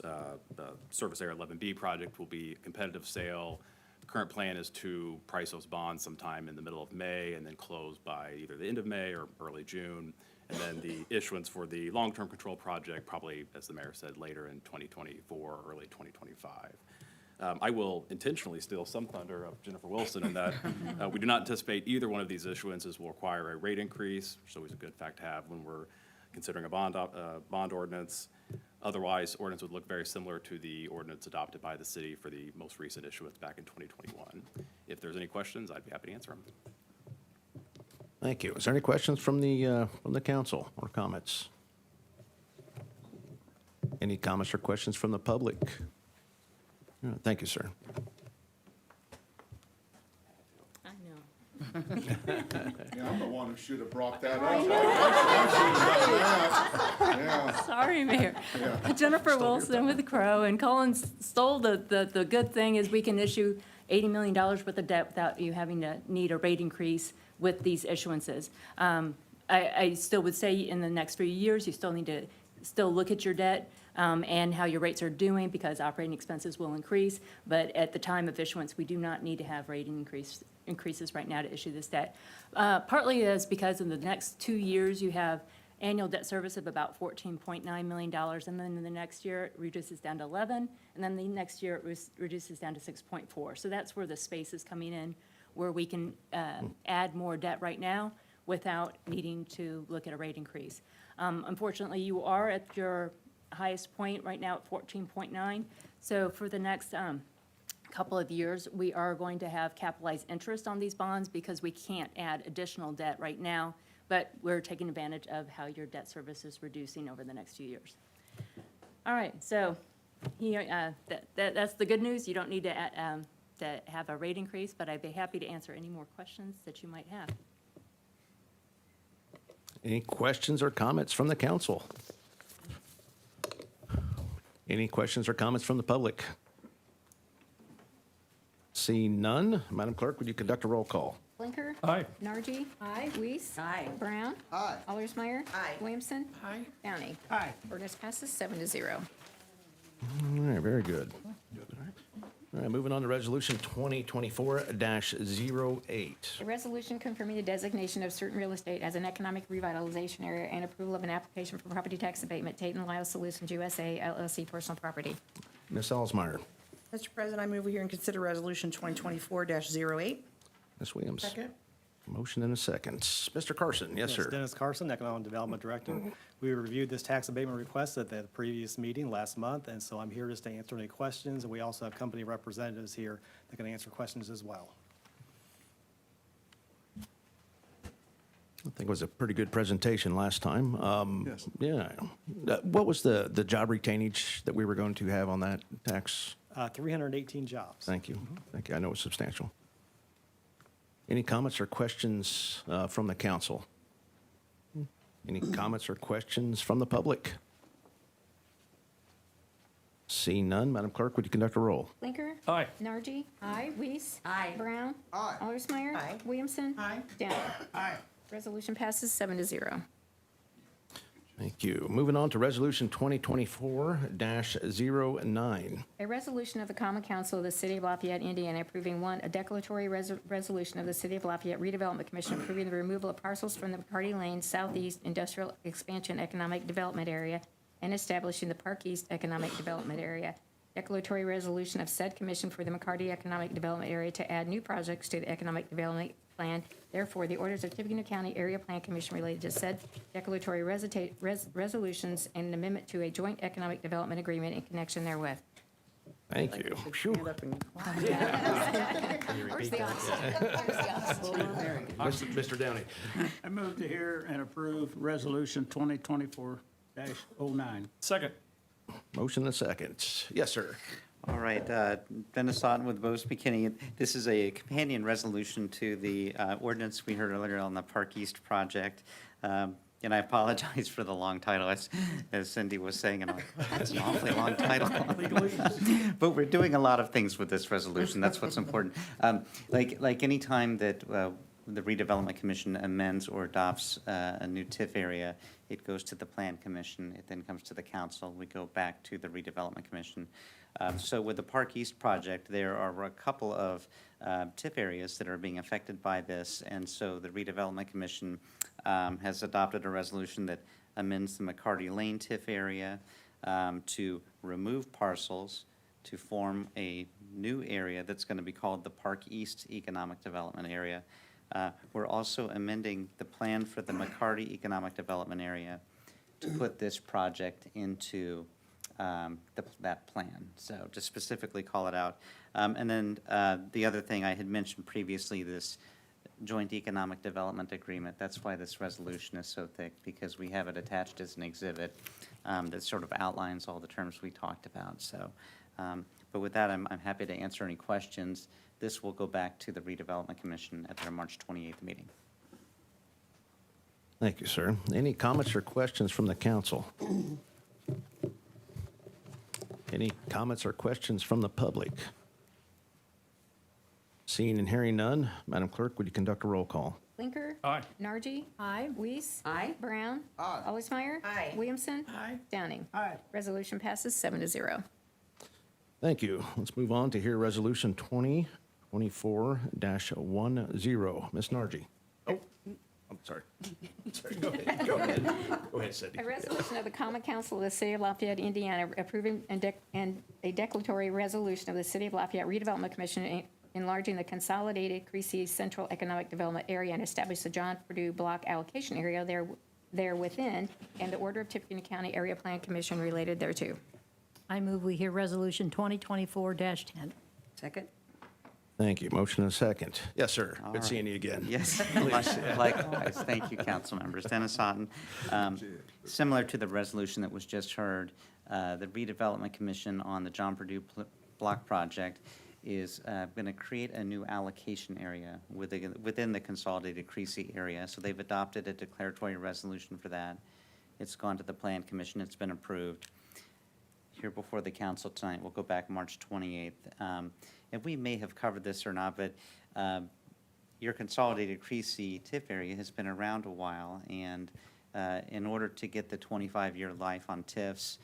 Service Area 11B project will be a competitive sale. The current plan is to price those bonds sometime in the middle of May and then close by either the end of May or early June. And then the issuance for the long-term control project, probably, as the mayor said, later in 2024, early 2025. I will intentionally steal some thunder of Jennifer Wilson in that we do not anticipate either one of these issuances will require a rate increase, which is always a good fact to have when we're considering a bond ordinance. Otherwise, ordinance would look very similar to the ordinance adopted by the city for the most recent issuance back in 2021. If there's any questions, I'd be happy to answer them. Thank you. Is there any questions from the council or comments? Any comments or questions from the public? Thank you, sir. I know. Yeah, I'm the one who should have brought that up. Yeah. Sorry, Mayor. Jennifer Wilson with the Crow, and Colin stole the good thing is we can issue $80 million worth of debt without you having to need a rate increase with these issuances. I still would say in the next 3 years, you still need to look at your debt and how your rates are doing because operating expenses will increase. But at the time of issuance, we do not need to have rate increases right now to issue this debt. Partly is because in the next 2 years, you have annual debt service of about $14.9 million, and then in the next year, it reduces down to 11, and then the next year, it reduces down to 6.4. So that's where the space is coming in, where we can add more debt right now without needing to look at a rate increase. Unfortunately, you are at your highest point right now at 14.9. So for the next couple of years, we are going to have capitalized interest on these bonds because we can't add additional debt right now but we're taking advantage of how your debt service is reducing over the next few years. All right, so here, that's the good news. You don't need to have a rate increase, but I'd be happy to answer any more questions that you might have. Any questions or comments from the council? Any questions or comments from the public? Seeing none, Madam Clerk, would you conduct a roll call? Blinker. Aye. Nargi. Aye. Weiss. Aye. Brown. Aye. Allersmeyer. Aye. Williamson. Aye. Downey. Aye. Ordinance passes 7-0. All right, very good. All right, moving on to Resolution 2024-08. A resolution confirming the designation of certain real estate as an economic revitalization area and approval of an application for property tax abatement, Tate and Lyle Solutions USA LLC personal property. Ms. Alsmeyer. Mr. President, I move we hear and consider Resolution 2024-08. Ms. Williams. Second. Motion and a second. Mr. Carson, yes, sir. Dennis Carson, Economic Development Director. We reviewed this tax abatement request at the previous meeting last month, and so I'm here just to answer any questions, and we also have company representatives here that can answer questions as well. I think it was a pretty good presentation last time. Yes. Yeah. What was the job retainage that we were going to have on that tax? 318 jobs. Thank you. Thank you. I know it's substantial. Any comments or questions from the council? Any comments or questions from the public? Seeing none, Madam Clerk, would you conduct a roll? Blinker. Aye. Nargi. Aye. Weiss. Aye. Brown. Aye. Allersmeyer. Aye. Williamson. Aye. Downey. Aye. Resolution passes 7-0. Thank you. Moving on to Resolution 2024-09. A resolution of the Common Council of the City of Lafayette, Indiana, approving one, a declaratory resolution of the City of Lafayette Redevelopment Commission approving the removal of parcels from the McCarty Lane Southeast Industrial Expansion Economic Development Area and establishing the Park East Economic Development Area. Declaratory resolution of said commission for the McCarty Economic Development Area to add new projects to the Economic Development Plan. Therefore, the orders of Tippecanoe County Area Plan Commission related to said declaratory resolutions and an amendment to a joint economic development agreement in connection therewith. Thank you. Phew. Stand up and Where's the oxygen? Where's the oxygen? Mr. Downey. I move to hear and approve Resolution 2024-09. Second. Motion and a second. Yes, sir. All right, Dennis Otten with Bose McKinney. This is a companion resolution to the ordinance we heard earlier on the Park East project. And I apologize for the long title, as Cindy was saying, and I'm like, that's an awfully long title. But we're doing a lot of things with this resolution. That's what's important. Like any time that the Redevelopment Commission amends or adopts a new TIF area, it goes to the Plan Commission. It then comes to the council. We go back to the Redevelopment Commission. So with the Park East project, there are a couple of TIF areas that are being affected by this, and so the Redevelopment Commission has adopted a resolution that amends the McCarty Lane TIF area to remove parcels to form a new area that's going to be called the Park East Economic Development Area. We're also amending the plan for the McCarty Economic Development Area to put this project into that plan, so to specifically call it out. And then the other thing I had mentioned previously, this joint economic development agreement, that's why this resolution is so thick, because we have it attached as an exhibit that sort of outlines all the terms we talked about. So, but with that, I'm happy to answer any questions. This will go back to the Redevelopment Commission at their March 28th meeting. Thank you, sir. Any comments or questions from the council? Any comments or questions from the public? Seeing and hearing none, Madam Clerk, would you conduct a roll call? Blinker. Aye. Nargi. Aye. Weiss. Aye. Brown. Aye. Allersmeyer. Aye. Williamson. Aye. Downing. Aye. Resolution passes 7-0. Thank you. Let's move on to hear Resolution 2024-10. Ms. Nargi. Oh, I'm sorry. Sorry, go ahead. Go ahead. Go ahead, Cindy. A resolution of the Common Council of the City of Lafayette, Indiana, approving and a declaratory resolution of the City of Lafayette Redevelopment Commission enlarging the consolidated Creasy Central Economic Development Area and establish the John Purdue Block Allocation Area there within, and the order of Tippecanoe County Area Plan Commission related thereto. I move we hear Resolution 2024-10. Second. Thank you. Motion and a second. Yes, sir. All Good right. seeing you again. Yes, Please. likewise. Thank you, council members. Dennis Otten. Similar to the resolution that was just heard, the redevelopment commission on the John Purdue Block project is going to create a new allocation area within the consolidated Creasy area. So they've adopted a declaratory resolution for that. It's gone to the plan commission. It's been approved. Here before the council tonight, we'll go back March 28th. And we may have covered this or not, but your consolidated Creasy TIF area has been around a while, and in order to get the 25-year life on TIFs,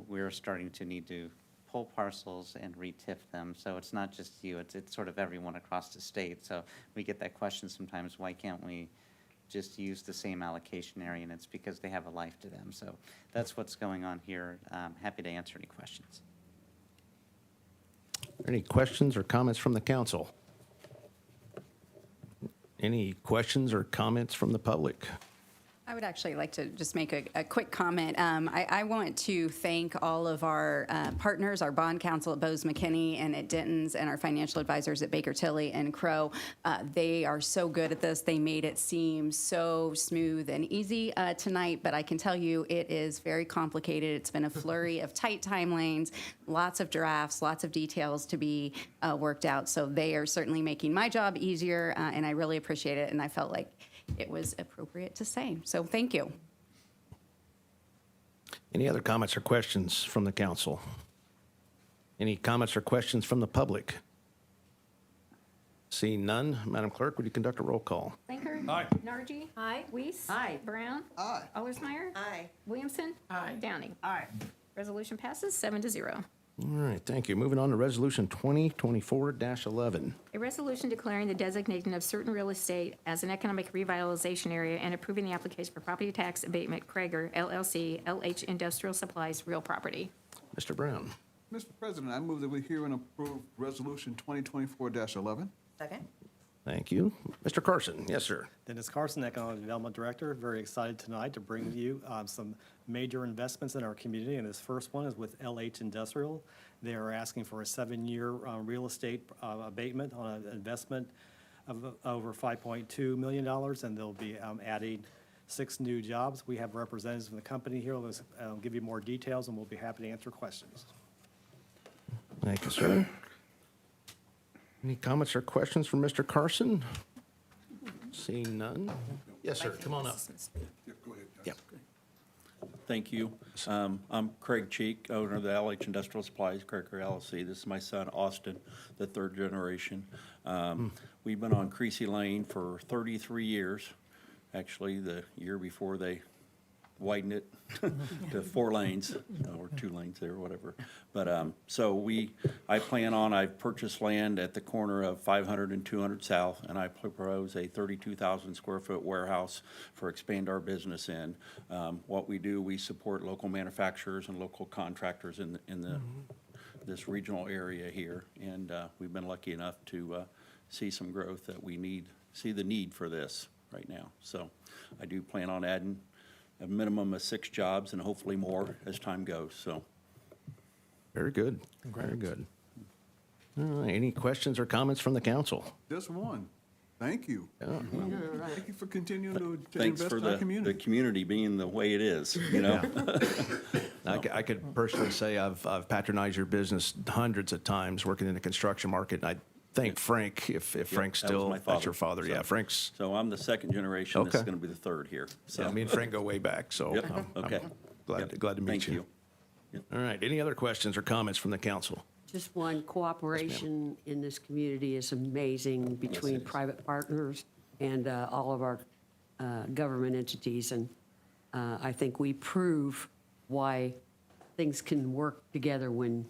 we're starting to need to pull parcels and re-TIF them. So it's not just you, it's sort of everyone across the state. So we get that question sometimes, why can't we just use the same allocation area? And it's because they have a life to them. So that's what's going on here. I'm happy to answer any questions. Any questions or comments from the council? Any questions or comments from the public? I would actually like to just make a quick comment. I want to thank all of our partners, our bond counsel at Bose McKinney and at Denton's, and our financial advisors at Baker Tilly and Crow. They are so good at this. They made it seem so smooth and easy tonight, but I can tell you it is very complicated. It's been a flurry of tight timelines, lots of drafts, lots of details to be worked out. So they are certainly making my job easier, and I really appreciate it, and I felt like it was appropriate to say. So thank you. Any other comments or questions from the council? Any comments or questions from the public? Seeing none, Madam Clerk, would you conduct a roll call? Blinker. Aye. Nargi. Aye. Weiss. Aye. Brown. Aye. Allersmeyer. Aye. Williamson. Aye. Downing. Aye. Resolution passes 7-0. All right, thank you. Moving on to Resolution 2024-11. A resolution declaring the designation of certain real estate as an economic revitalization area and approving the application for property tax abatement, Krager LLC, LH Industrial Supplies, real property. Mr. Brown. Mr. President, I move that we hear and approve Resolution 2024-11. Second? Thank you. Mr. Carson. Yes, sir. Dennis Carson, Economic Development Director. Very excited tonight to bring you some major investments in our community. And this first one is with LH Industrial. They are asking for a 7-year real estate abatement on an investment of over $5.2 million, and they'll be adding 6 new jobs. We have representatives from the company here. Let's give you more details, and we'll be happy to answer questions. Thank you, sir. Any comments or questions from Mr. Carson? Seeing none? Yes, sir. Come on up. Yeah. Thank you. I'm Craig Cheek, owner of the LH Industrial Supplies, Krager LLC. This is my son, Austin, the third generation. We've been on Creasy Lane for 33 years. Actually, the year before they widened it to 4 lanes, or 2 lanes there, whatever. But, so I've purchased land at the corner of 500 and 200 South, and I propose a 32,000 square foot warehouse for expand our business in. What we do, we support local manufacturers and local contractors in this regional area here. And, we've been lucky enough to, see some growth that see the need for this right now. So I do plan on adding a minimum of 6 jobs and hopefully more as time goes, so. Very good. Very good. All right, any questions or comments from the council? Just one. Thank you. Yeah. Thank you for continuing to Thanks invest for in our the community. community being the way it is, you know? I could personally say I've patronized your business hundreds of times working in the construction market, and I thank Frank, if Frank's that was still, my that's your father, father. Yeah, so- Frank's, So I'm the second generation, this is Okay. gonna be the third here, so. yeah, me and Frank go way back, so Yep, I'm okay. glad Yep, to meet thank you. All right, any other questions or comments from the council? Just one, cooperation in this community is amazing between private partners and all of our government entities. And I think we prove why things can work together when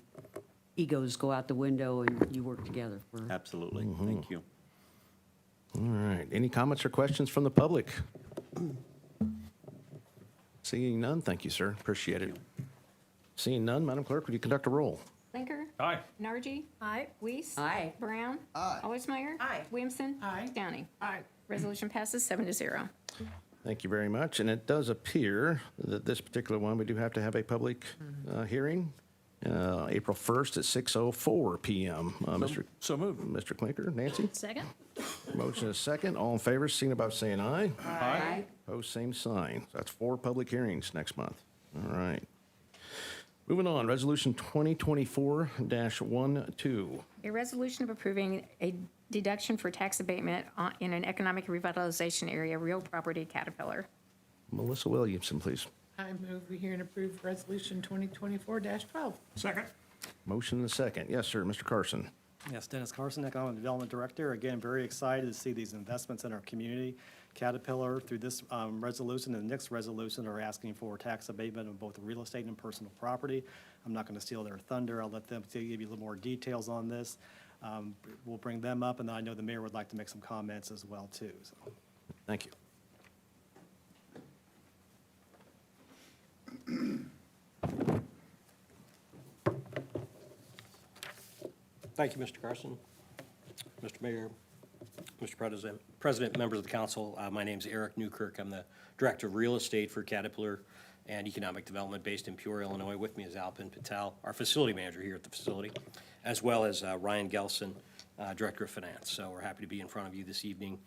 egos go out the window and you work together. Absolutely, thank you. All right, any comments or questions from the public? Seeing none, thank you, sir, appreciate it. Seeing none, Madam Clerk, would you conduct a roll? Blinker. Aye. Nargi. Aye. Weiss. Aye. Brown. Aye. Allersmeyer. Aye. Williamson. Aye. Downing. Aye. Resolution passes 7-0. Thank you very much, and it does appear that this particular one, we do have to have a public hearing. April 1st at 6:04 PM. So moved. Mr. Clinker, Nancy? Second? Motion is second. All in favor, signify by saying aye. Aye. Opposed, same sign. That's 4 public hearings next month. All right. Moving on, Resolution 2024-12. A resolution of approving a deduction for tax abatement in an economic revitalization area, real property Caterpillar. Melissa Williamson, please. I move we hear and approve Resolution 2024-12. Second. Motion and a second. Yes, sir, Mr. Carson. Yes, Dennis Carson, Economic Development Director. Again, very excited to see these investments in our community. Caterpillar, through this resolution and the next resolution, are asking for tax abatement of both real estate and personal property. I'm not going to steal their thunder. I'll let them give you a little more details on this. We'll bring them up, and then I know the mayor would like to make some comments as well, too. So. Thank you. Thank you, Mr. Carson. Mr. Mayor, Mr. President, members of the council, my name's Eric Newkirk. I'm the Director of Real Estate for Caterpillar and Economic Development based in Peoria, Illinois. With me is Alpin Patel, our facility manager here at the facility, as well as Ryan Gelson, Director of Finance. So we're happy to be in front of you this evening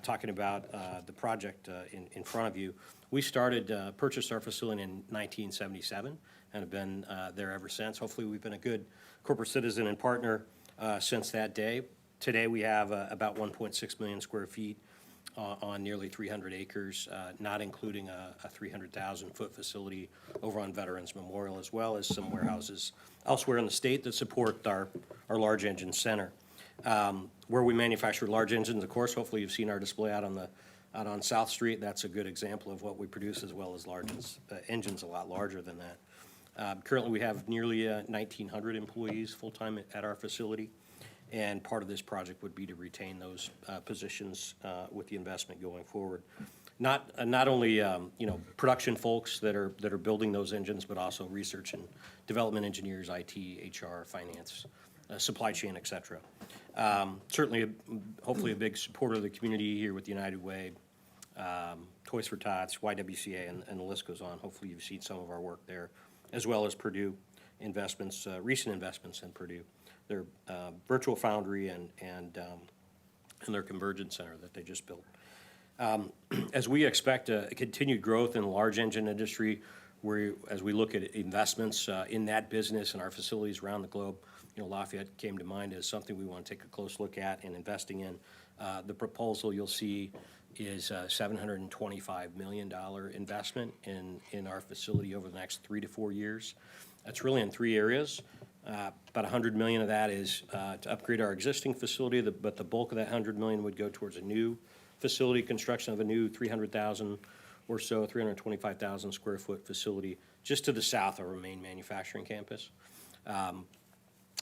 talking about the project in front of you. We purchased our facility in 1977 and have been there ever since. Hopefully we've been a good corporate citizen and partner since that day. Today we have about 1.6 million square feet on nearly 300 acres, not including a 300,000-foot facility over on Veterans Memorial, as well as some warehouses elsewhere in the state that support our large engine center. Where we manufacture large engines, of course, hopefully you've seen our display out on South Street. That's a good example of what we produce, as well as large engines a lot larger than that. Currently, we have nearly 1,900 employees full-time at our facility, and part of this project would be to retain those positions with the investment going forward. Not only production folks that are building those engines, but also research and development engineers, IT, HR, finance, supply chain, et cetera. Certainly, hopefully, a big supporter of the community here with United Way, Toys for Tots, YWCA, and the list goes on. Hopefully, you've seen some of our work there, as well as Purdue investments, recent investments in Purdue, their virtual foundry and their convergence center that they just built. As we expect a continued growth in the large engine industry, as we look at investments in that business and our facilities around the globe, Lafayette came to mind as something we want to take a close look at and investing in. The proposal you'll see is a $725 million investment in our facility over the next 3 to 4 years. That's really in 3 areas. About $100 million of that is to upgrade our existing facility, but the bulk of that $100 million would go towards a new facility, construction of a new 300,000 or so, 325,000 square foot facility just to the south of our main manufacturing campus.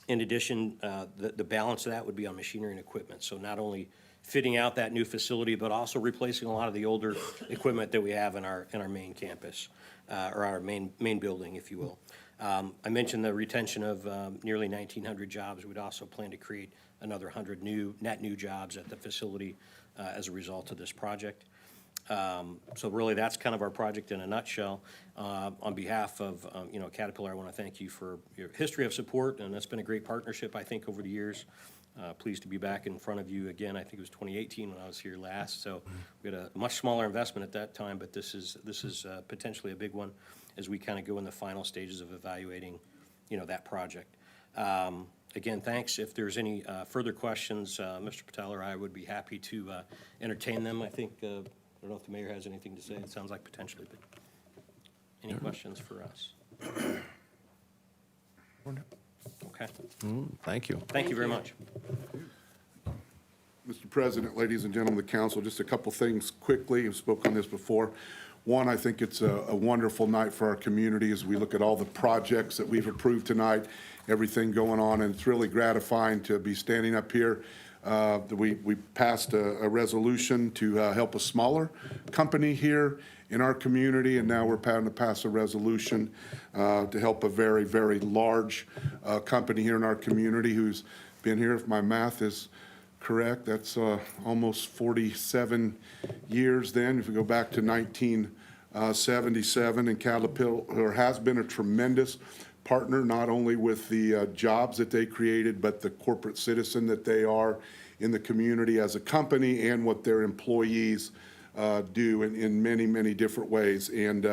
In addition, the balance of that would be on machinery and equipment. So not only fitting out that new facility, but also replacing a lot of the older equipment that we have in our main campus, or our main building, if you will. I mentioned the retention of nearly 1,900 jobs. We'd also plan to create another 100 net new jobs at the facility as a result of this project. So really, that's kind of our project in a nutshell. On behalf of Caterpillar, I want to thank you for your history of support, and that's been a great partnership, I think, over the years. Pleased to be back in front of you again. I think it was 2018 when I was here last. So we had a much smaller investment at that time, but this is potentially a big one as we kind of go in the final stages of evaluating, that project. Again, thanks. If there's any further questions, Mr. Patel or I would be happy to entertain them. I think, I don't know if the mayor has anything to say. It sounds like potentially, but any questions for us? Okay. Thank you. Thank you very much. Mr. President, ladies and gentlemen of the council, just a couple things quickly. I've spoken on this before. One, I think it's a wonderful night for our community as we look at all the projects that we've approved tonight, everything going on, and it's really gratifying to be standing up here. We passed a resolution to help a smaller company here in our community, and now we're planning to pass a resolution to help a very, very large company here in our community who's been here, if my math is correct, that's almost 47 years then. If we go back to 1977, and Caterpillar has been a tremendous partner, not only with the jobs that they created, but the corporate citizen that they are in the community as a company and what their employees do in many, many different ways. And,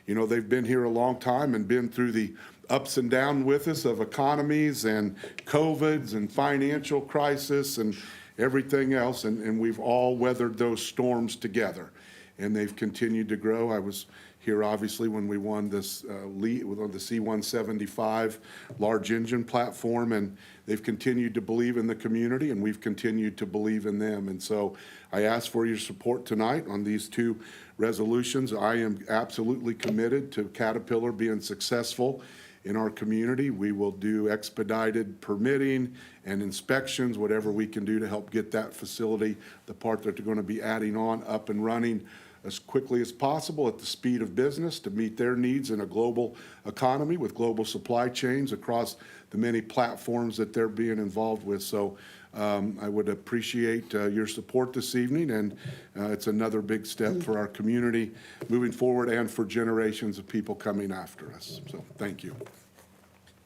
you know, they've been here a long time and been through the ups and downs with us of economies and COVIDs and financial crisis and everything else. And we've all weathered those storms together. And they've continued to grow. I was here, obviously, when we won this lead with the C-175 large engine platform, and they've continued to believe in the community, and we've continued to believe in them. And so I ask for your support tonight on these two resolutions. I am absolutely committed to Caterpillar being successful in our community. We will do expedited permitting and inspections, whatever we can do to help get that facility, the part that they're going to be adding on, up and running as quickly as possible at the speed of business to meet their needs in a global economy with global supply chains across the many platforms that they're being involved with. So I would appreciate your support this evening, and it's another big step for our community moving forward and for generations of people coming after us. So thank you.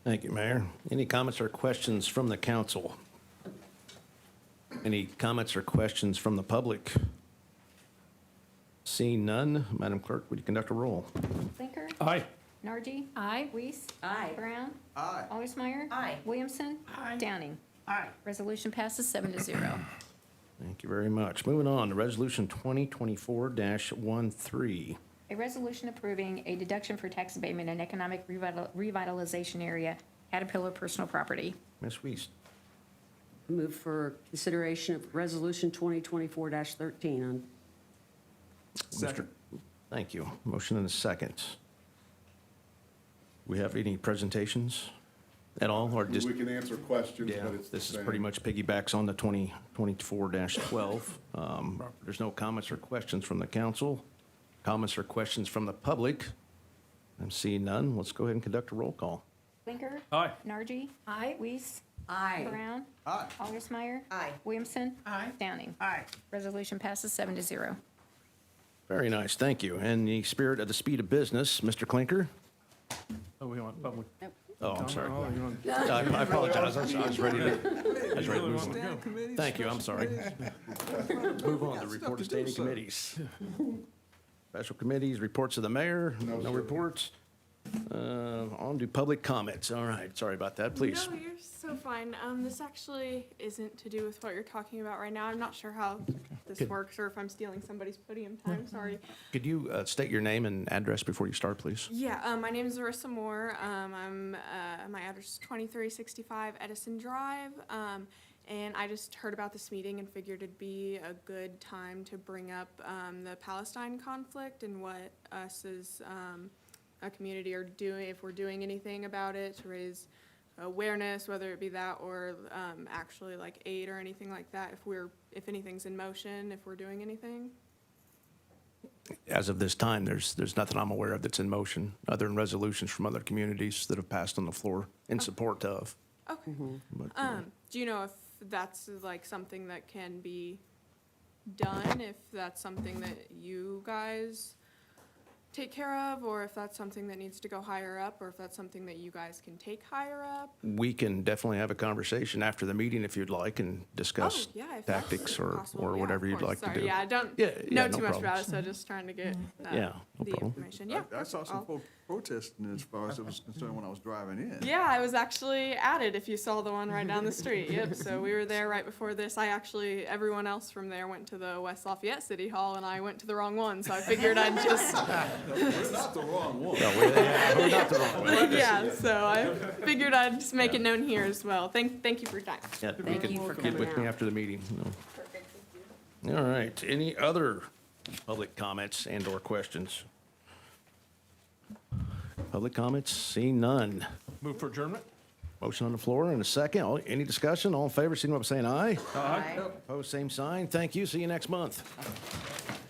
Thank you, Mayor. Any comments or questions from the council? Any comments or questions from the public? Seeing none, Madam Clerk, would you conduct a roll? Clinker? Aye. Nardi? Aye. Weiss? Aye. Brown? Aye. Allersmeyer? Aye. Williamson? Aye. Downing? Aye. Resolution passes 7-0. Thank you very much. Moving on to Resolution 2024-13. A resolution approving a deduction for tax abatement in economic revitalization area, Caterpillar personal property. Ms. Weiss. Move for consideration of Resolution 2024-13 on. Second. Thank you. Motion and a second. We have any presentations at all, or just? We can answer questions, Yeah, but it's the this is same. pretty much piggybacks on the 2024-12. There's no comments or questions from the council. Comments or questions from the public? I'm seeing none. Let's go ahead and conduct a roll call. Clinker? Aye. Nardi? Aye. Weiss? Aye. Brown? Aye. Allersmeyer? Aye. Williamson? Aye. Downing? Aye. Resolution passes 7-0. Very nice, thank you. In the spirit of the speed of business, Mr. Clinker? Oh, we want public. Oh, I'm sorry. Oh, you want- I apologize. I was ready to really move want to on. go. Thank you, I'm sorry. Move on to report of standing committees. Special committees, reports of the mayor, no reports. On to public comments. All right, sorry about that, please. No, you're so fine. This actually isn't to do with what you're talking about right now. I'm not sure how this Good. works or if I'm stealing somebody's podium time. Sorry. Could you state your name and address before you start, please? Yeah, my name is Marissa Moore. My address is 2365 Edison Drive. And I just heard about this meeting and figured it'd be a good time to bring up the Palestine conflict and what us as a community are doing, if we're doing anything about it to raise awareness, whether it be that or actually like aid or anything like that, if anything's in motion, if we're doing anything. As of this time, there's nothing I'm aware of that's in motion, other than resolutions from other communities that have passed on the floor in support of. Okay. But, Do you know if that's like something that can be done, if that's something that you guys take care of, or if that's something that needs to go higher up, or if that's something that you guys can take higher up? We can definitely have a conversation after the meeting if you'd like and discuss Yeah, if that's tactics or possible. Yeah, whatever of you'd course. like to Sorry, do. Yeah, I don't Yeah, know no too much about problems. it, so just trying to get Yeah, no the problem. information. Yeah, I saw some I'll- folks protesting as far as it was concerned when I was driving in. Yeah, I was actually added, if you saw the one right down the street. Yep, so we were there right before this. Everyone else from there went to the West Lafayette City Hall, and I went to the wrong one, so I figured I'd just... It's not the wrong one. No, we're not the wrong one. Yeah, so I figured I'd just make it known here as well. Thank you for your time. Yeah, you Thank can you for get coming with me out. after the meeting. No. All right, any other public comments and/or questions? Public comments, seeing none. Move for adjournment? Motion on the floor and a second. Any discussion? All in favor, signify by saying aye. Aye. Opposed, same sign. Thank you. See you next month.